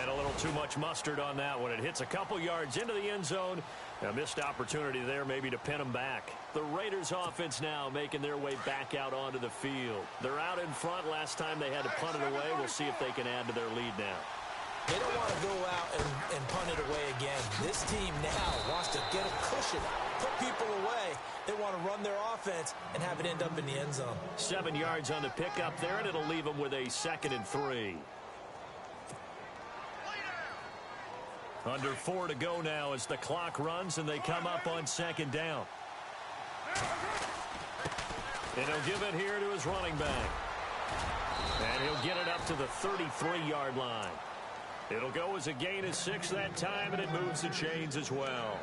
And a little too much mustard on that one. It hits a couple yards into the end zone. A missed opportunity there maybe to pin them back. The Raiders offense now making their way back out onto the field. They're out in front. Last time they had to punt it away. We'll see if they can add to their lead now. They don't want to go out and punt it away again. This team now wants to get a cushion, put people away. They want to run their offense and have it end up in the end zone. 7 yards on the pickup there, and it'll leave them with a 2nd and 3. Under 4 to go now as the clock runs, and they come up on 2nd down. And he'll give it here to his running back. And he'll get it up to the 33-yard line. It'll go as a gain of 6 that time, and it moves the chains as well.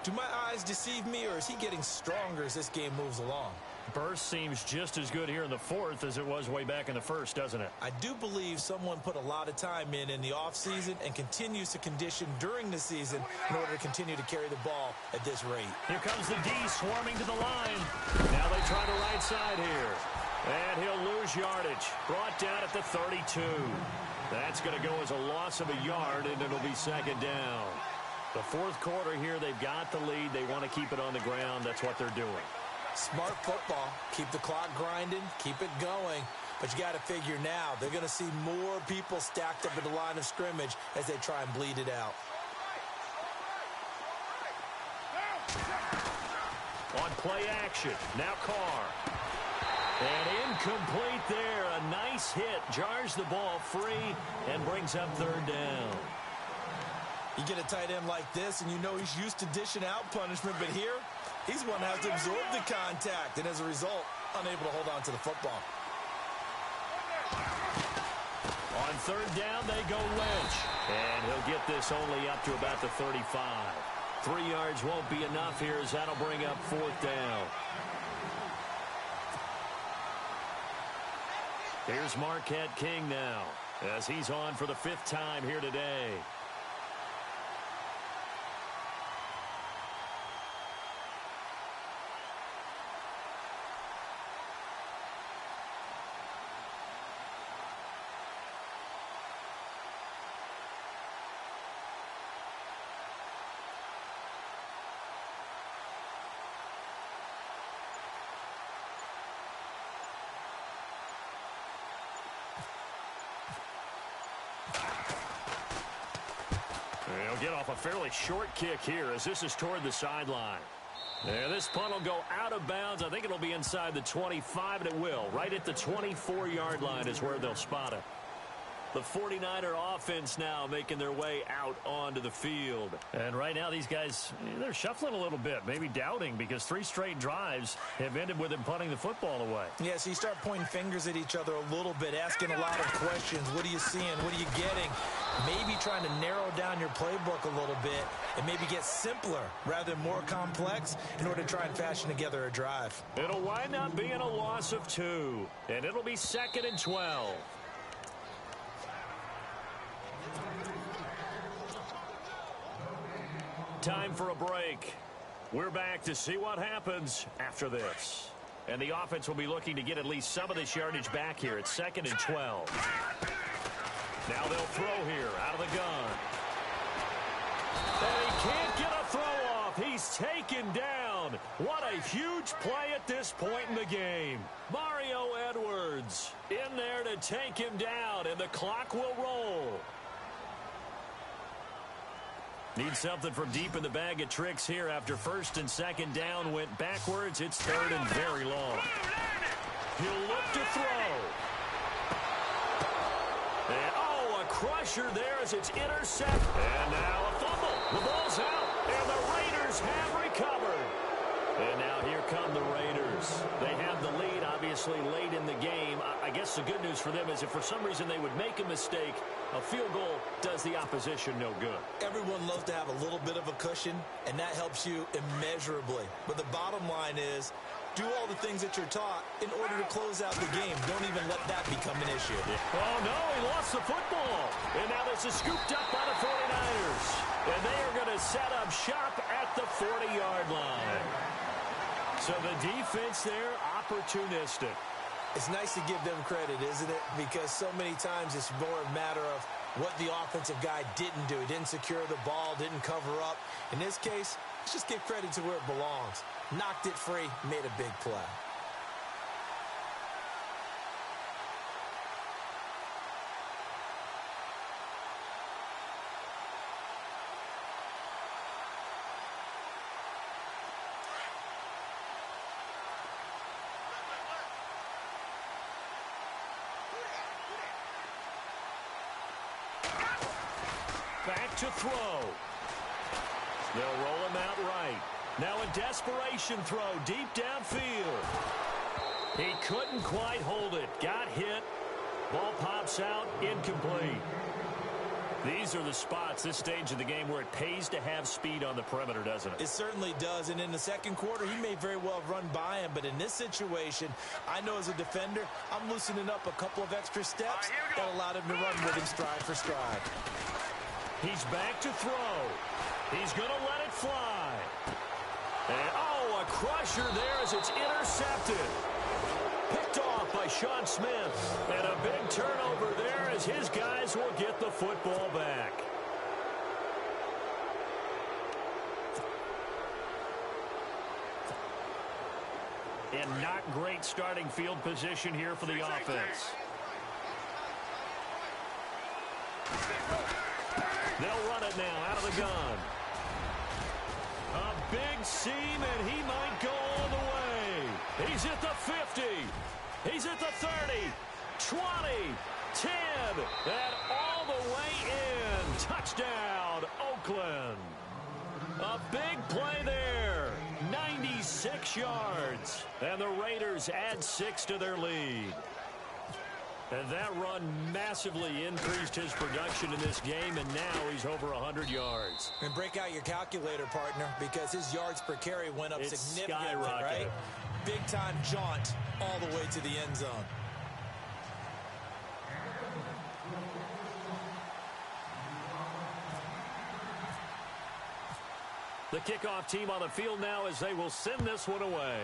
Do my eyes deceive me, or is he getting stronger as this game moves along? Burst seems just as good here in the 4th as it was way back in the 1st, doesn't it? I do believe someone put a lot of time in the offseason and continues to condition during the season in order to continue to carry the ball at this rate. Here comes the D swarming to the line. Now they try the right side here. And he'll lose yardage. Brought down at the 32. That's going to go as a loss of a yard, and it'll be 2nd down. The 4th quarter here, they've got the lead. They want to keep it on the ground. That's what they're doing. Smart football. Keep the clock grinding. Keep it going. But you got to figure now, they're going to see more people stacked up at the line of scrimmage as they try and bleed it out. On play action, now Carr. And incomplete there. A nice hit. Jars the ball free and brings up 3rd down. You get a tight end like this, and you know he's used to dishing out punishment, but here, he's one that has to absorb the contact, and as a result, unable to hold on to the football. On 3rd down, they go Lynch. And he'll get this only up to about the 35. 3 yards won't be enough here as that'll bring up 4th down. Here's Marquette King now as he's on for the 5th time here today. They'll get off a fairly short kick here as this is toward the sideline. And this punt will go out of bounds. I think it'll be inside the 25, and it will. Right at the 24-yard line is where they'll spot it. The 49er offense now making their way out onto the field. And right now these guys, they're shuffling a little bit, maybe doubting, because 3 straight drives have ended with them punting the football away. Yeah, so you start pointing fingers at each other a little bit, asking a lot of questions. What are you seeing? What are you getting? Maybe trying to narrow down your playbook a little bit and maybe get simpler rather than more complex in order to try and fashion together a drive. It'll wind up being a loss of 2, and it'll be 2nd and 12. Time for a break. We're back to see what happens after this. And the offense will be looking to get at least some of this yardage back here at 2nd and 12. Now they'll throw here out of the gun. And he can't get a throw off. He's taken down. What a huge play at this point in the game. Mario Edwards in there to take him down, and the clock will roll. Need something from deep in the bag of tricks here after 1st and 2nd down went backwards. It's 3rd and very long. He'll look to throw. And, a crusher there as it's intercepted. And now a fumble. The ball's out, and the Raiders have recovered. And now here come the Raiders. They have the lead, obviously, late in the game. I guess the good news for them is if for some reason they would make a mistake, a field goal does the opposition no good. Everyone loves to have a little bit of a cushion, and that helps you immeasurably. But the bottom line is, do all the things that you're taught in order to close out the game. Don't even let that become an issue. Oh, no, he lost the football. And now this is scooped up by the 49ers. And they are going to set up shop at the 40-yard line. So the defense there, opportunistic. It's nice to give them credit, isn't it? Because so many times it's more a matter of what the offensive guy didn't do. He didn't secure the ball, didn't cover up. In this case, let's just give credit to where it belongs. Knocked it free, made a big play. Back to throw. They'll roll him out right. Now a desperation throw deep downfield. He couldn't quite hold it. Got hit. Ball pops out. Incomplete. These are the spots, this stage of the game, where it pays to have speed on the perimeter, doesn't it? It certainly does. And in the second quarter, he may very well have run by him. But in this situation, I know as a defender, I'm loosening up a couple of extra steps that allowed him to run with him stride for stride. He's back to throw. He's going to let it fly. And, a crusher there as it's intercepted. Picked off by Sean Smith. And a big turnover there as his guys will get the football back. And not great starting field position here for the offense. They'll run it now out of the gun. A big seam, and he might go all the way. He's at the 50. He's at the 30, 20, 10, and all the way in. Touchdown, Oakland. A big play there. 96 yards. And the Raiders add 6 to their lead. And that run massively increased his production in this game, and now he's over 100 yards. And break out your calculator, partner, because his yards per carry went up significantly, right? Big-time jaunt all the way to the end zone. The kickoff team on the field now as they will send this one away.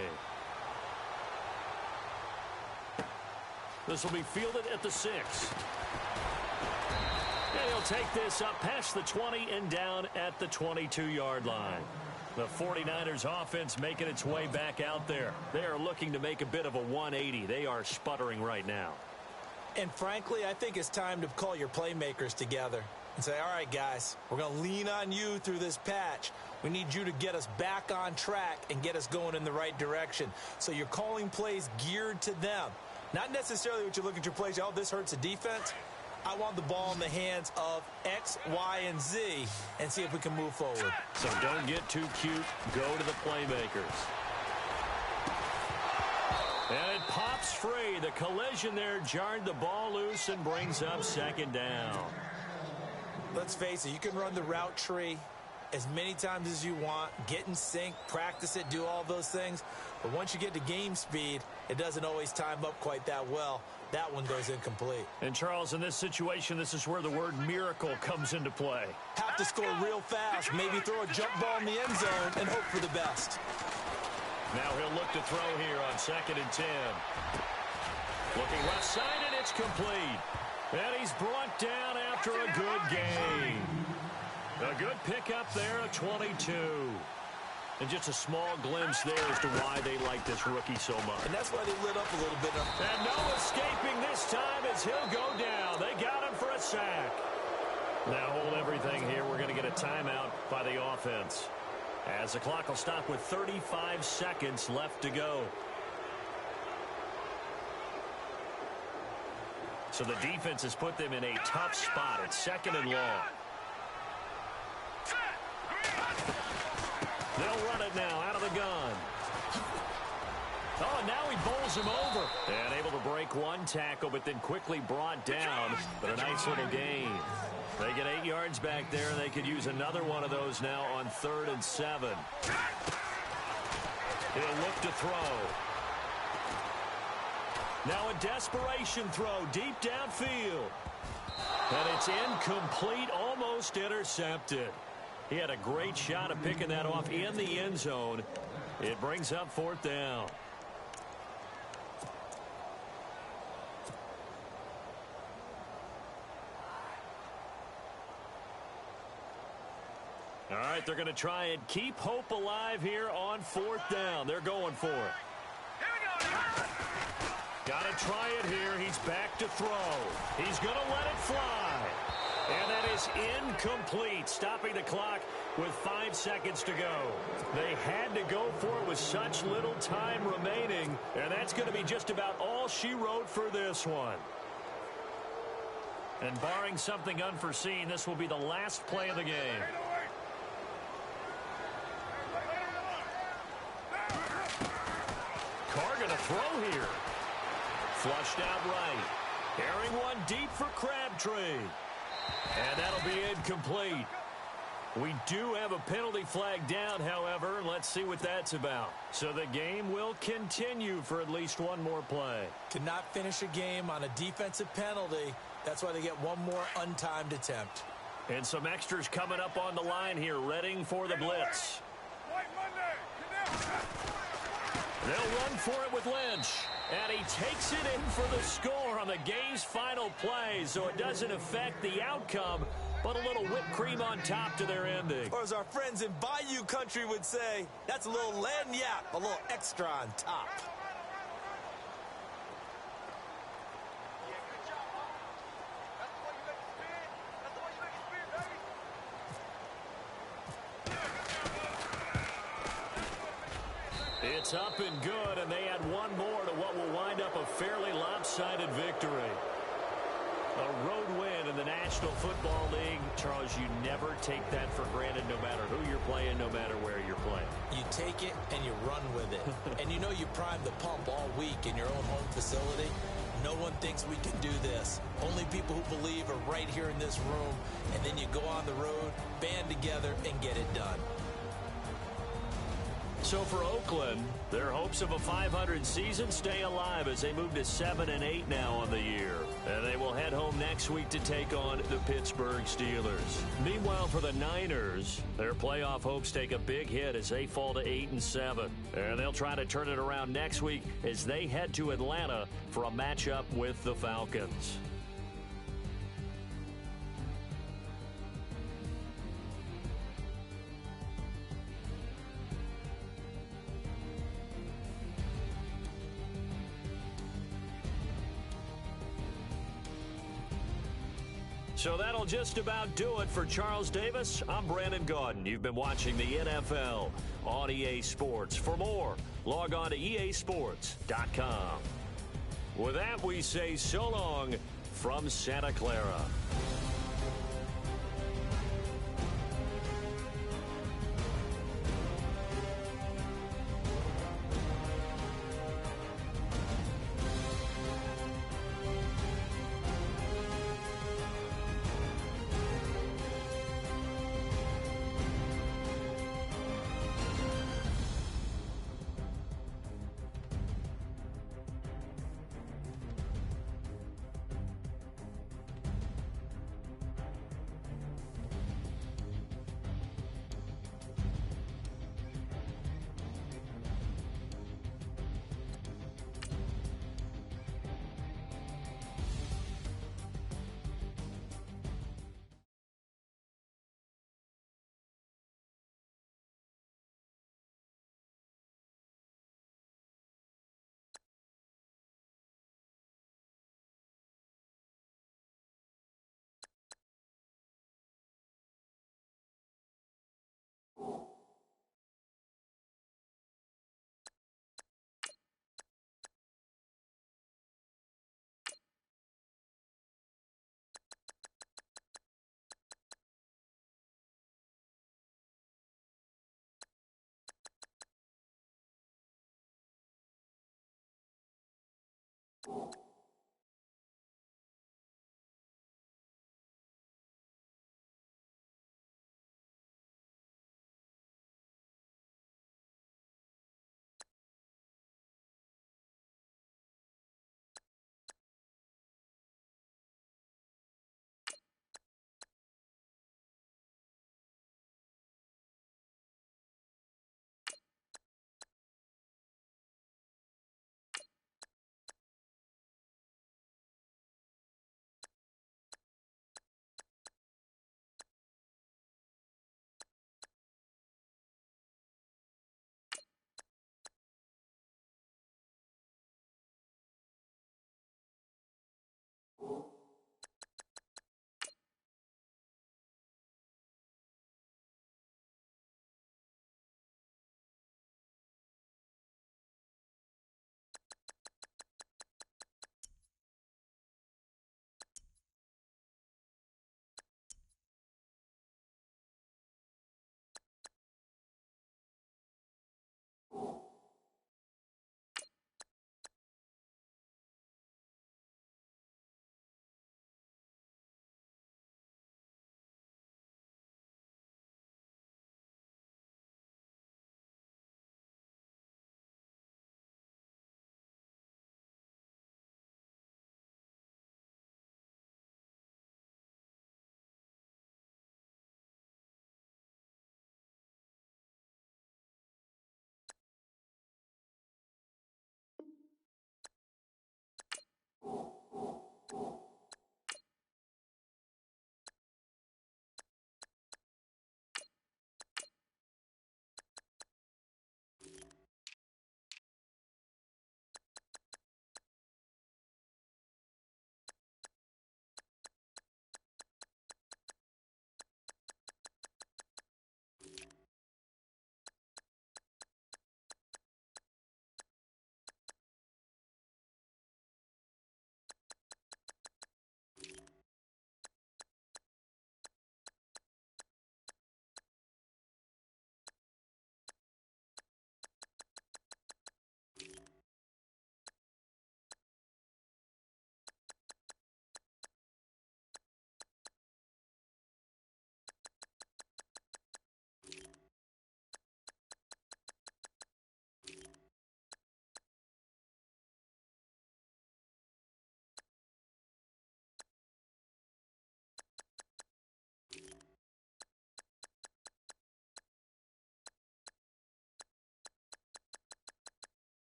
This will be fielded at the 6. And he'll take this up past the 20 and down at the 22-yard line. The 49ers offense making its way back out there. They are looking to make a bit of a 180. They are sputtering right now. And frankly, I think it's time to call your playmakers together. and say, all right, guys, we're going to lean on you through this patch. We need you to get us back on track and get us going in the right direction. So you're calling plays geared to them. Not necessarily what you look at your plays, oh, this hurts the defense. I want the ball in the hands of X, Y, and Z and see if we can move forward. So don't get too cute. Go to the playmakers. And it pops free. The collision there jarred the ball loose and brings up second down. Let's face it, you can run the route tree as many times as you want, get in sync, practice it, do all those things. But once you get to game speed, it doesn't always time up quite that well. That one goes incomplete. And, Charles, in this situation, this is where the word miracle comes into play. Have to score real fast, maybe throw a jump ball in the end zone and hope for the best. Now he'll look to throw here on 2nd and 10. Looking left side, and it's complete. And he's brought down after a good gain. A good pickup there, a 22. And just a small glimpse there as to why they like this rookie so much. And that's why they lit up a little bit. And no escaping this time as he'll go down. They got him for a sack. Now hold everything here. We're going to get a timeout by the offense, as the clock will stop with 35 seconds left to go. So the defense has put them in a tough spot. It's 2nd and long. They'll run it now out of the gun. Oh, and now he bowls him over. And able to break one tackle, but then quickly brought down. But a nice little gain. They get 8 yards back there, and they could use another one of those now on 3rd and 7. He'll look to throw. Now a desperation throw deep downfield. And it's incomplete, almost intercepted. He had a great shot at picking that off in the end zone. It brings up 4th down. All right, they're going to try and keep hope alive here on 4th down. They're going for it. Got to try it here. He's back to throw. He's going to let it fly. And that is incomplete, stopping the clock with 5 seconds to go. They had to go for it with such little time remaining, and that's going to be just about all she wrote for this one. And barring something unforeseen, this will be the last play of the game. Carr going to throw here. Flushed out right. Carrying one deep for Crabtree. And that'll be incomplete. We do have a penalty flag down, however. Let's see what that's about. So the game will continue for at least one more play. Cannot finish a game on a defensive penalty. That's why they get one more untimed attempt. And some extras coming up on the line here, readying for the blitz. They'll run for it with Lynch. And he takes it in for the score on the game's final play, so it doesn't affect the outcome, but a little whipped cream on top to their ending. Or as our friends in Bayou Country would say, that's a little lagniappe, a little extra on top. It's up and good, and they add one more to what will wind up a fairly lopsided victory. A road win in the National Football League. Charles, you never take that for granted no matter who you're playing, no matter where you're playing. You take it and you run with it. And you know you prime the pump all week in your own home facility. No one thinks we can do this. Only people who believe are right here in this room. And then you go on the road, band together, and get it done. So for Oakland, their hopes of a 500 season stay alive as they move to 7-8 now on the year. And they will head home next week to take on the Pittsburgh Steelers. Meanwhile, for the Niners, their playoff hopes take a big hit as they fall to 8-7. And they'll try to turn it around next week as they head to Atlanta for a matchup with the Falcons. So that'll just about do it for Charles Davis. I'm Brandon Gaudin. You've been watching the NFL on EA Sports. For more, log on to easports.com. With that, we say so long from Santa Clara.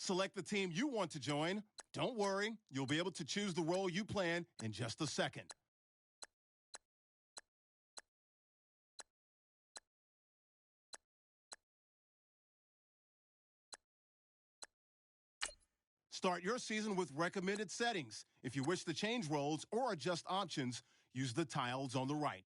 Select the team you want to join. Don't worry, you'll be able to choose the role you plan in just a second. Start your season with recommended settings. If you wish to change roles or adjust options, use the tiles on the right.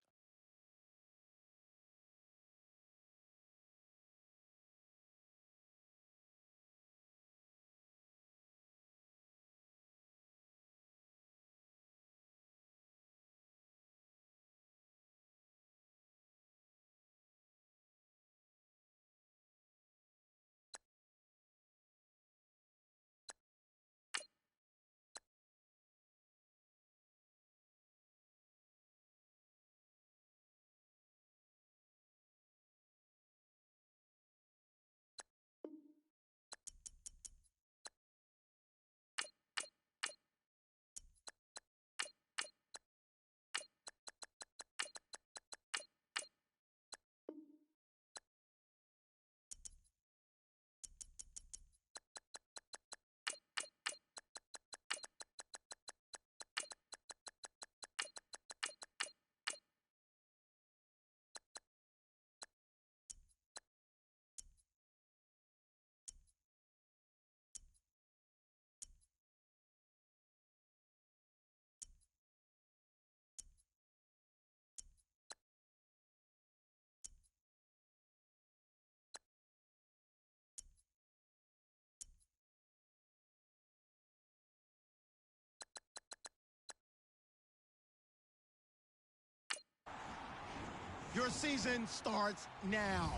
Your season starts now.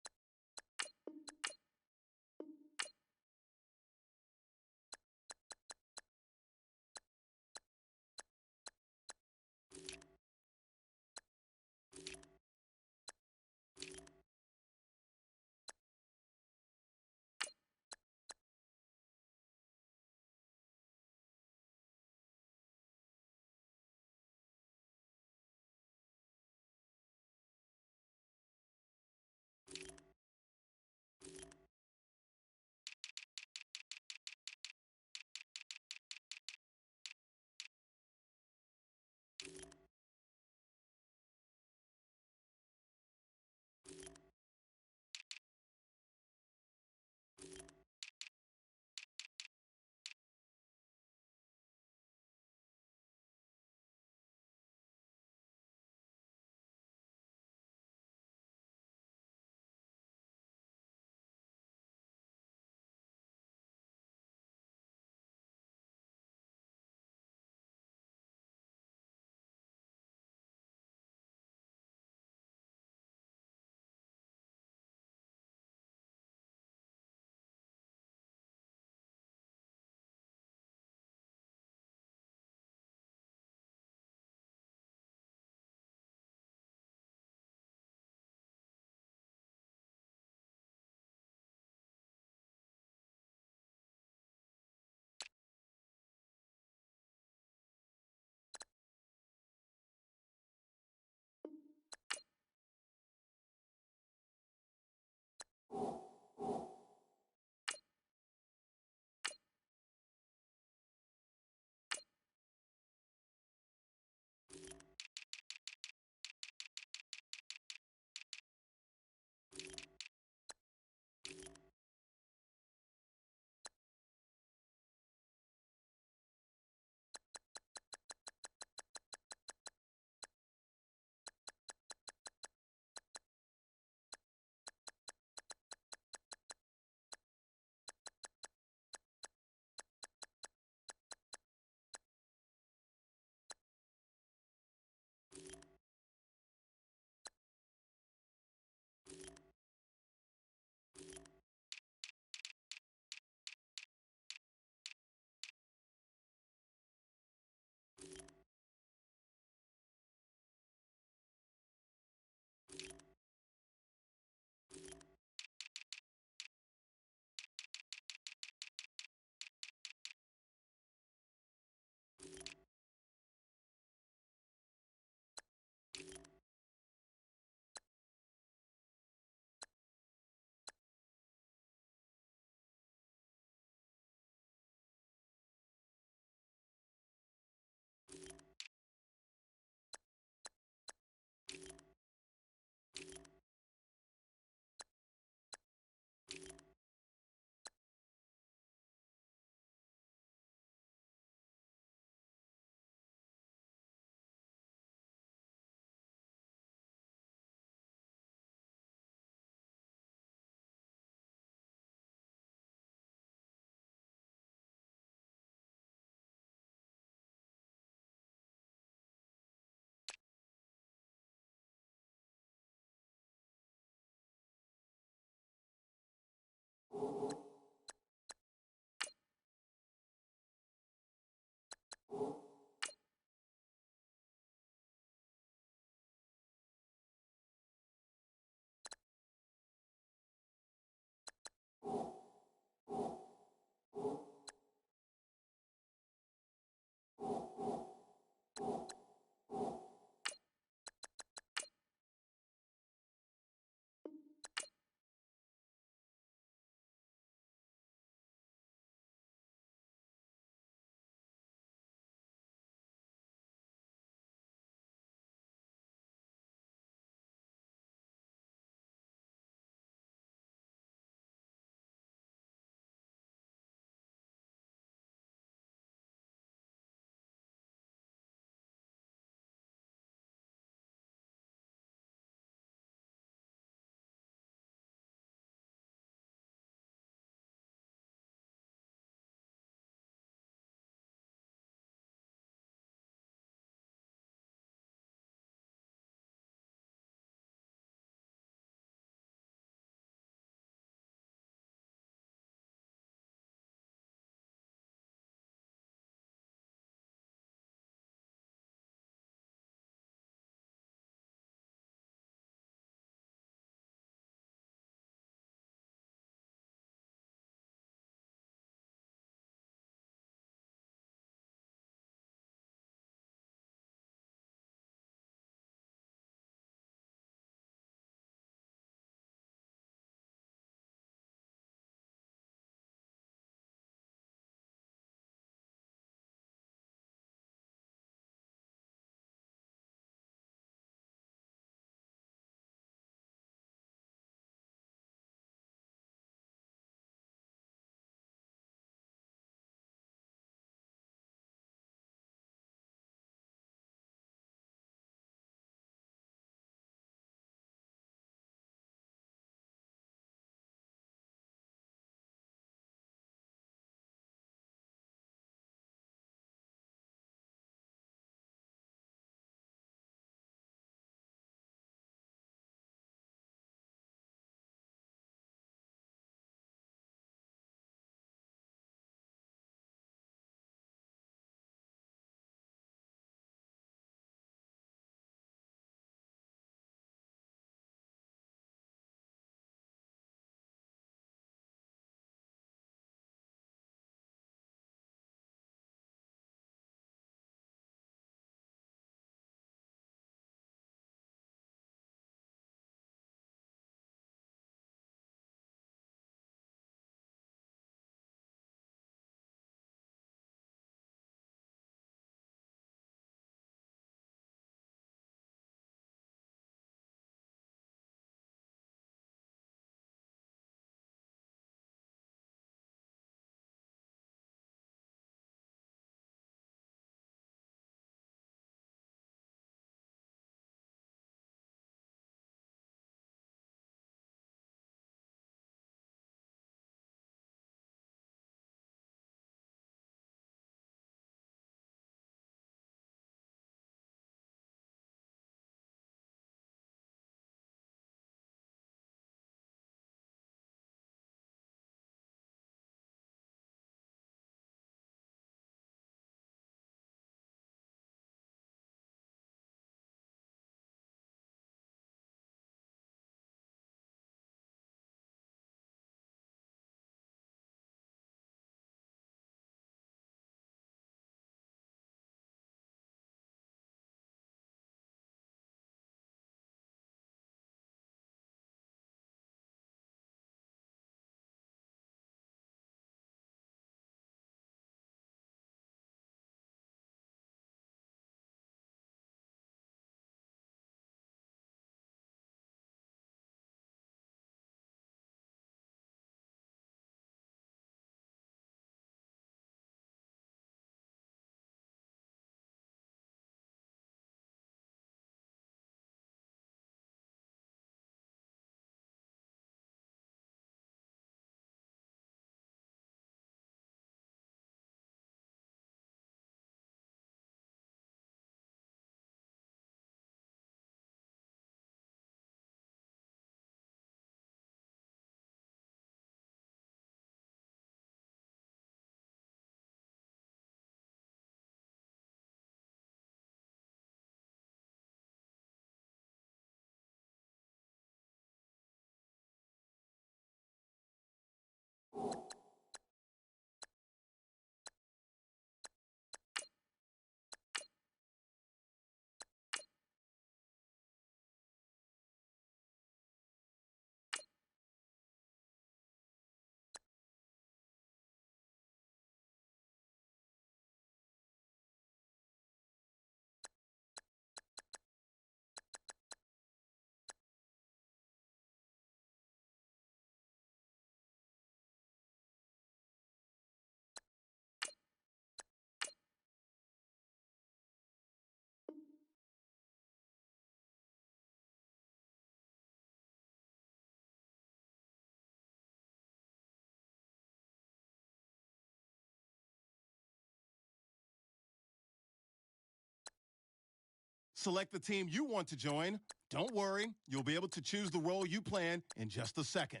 Select the team you want to join. Don't worry, you'll be able to choose the role you plan in just a second.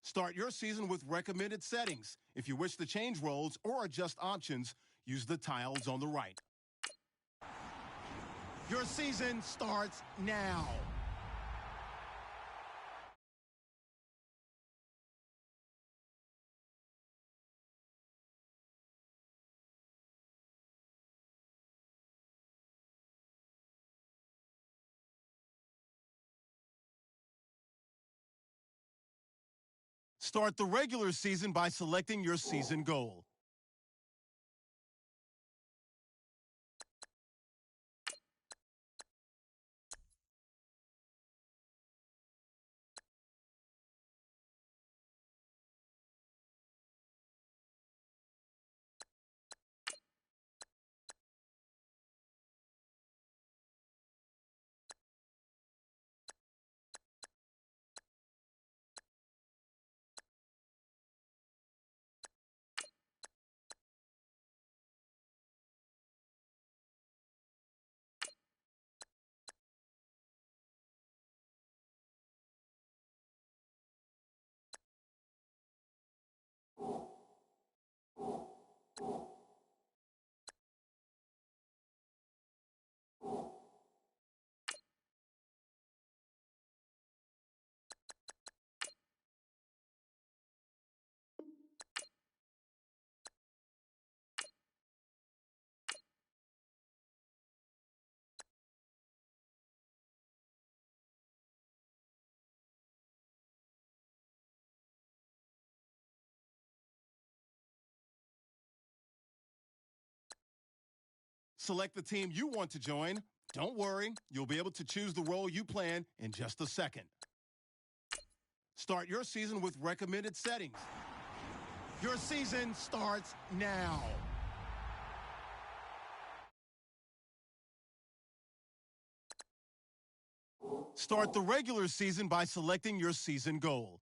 Start your season with recommended settings. If you wish to change roles or adjust options, use the tiles on the right. Your season starts now. Start the regular season by selecting your season goal. Select the team you want to join. Don't worry, you'll be able to choose the role you plan in just a second. Start your season with recommended settings. Your season starts now. Start the regular season by selecting your season goal.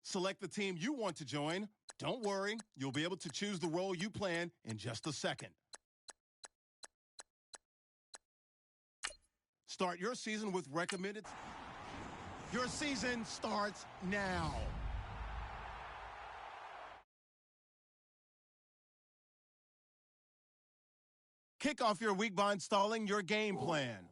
Select the team you want to join. Don't worry, you'll be able to choose the role you plan in just a second. Start your season with recommended. Your season starts now. Kick off your week by installing your game plan.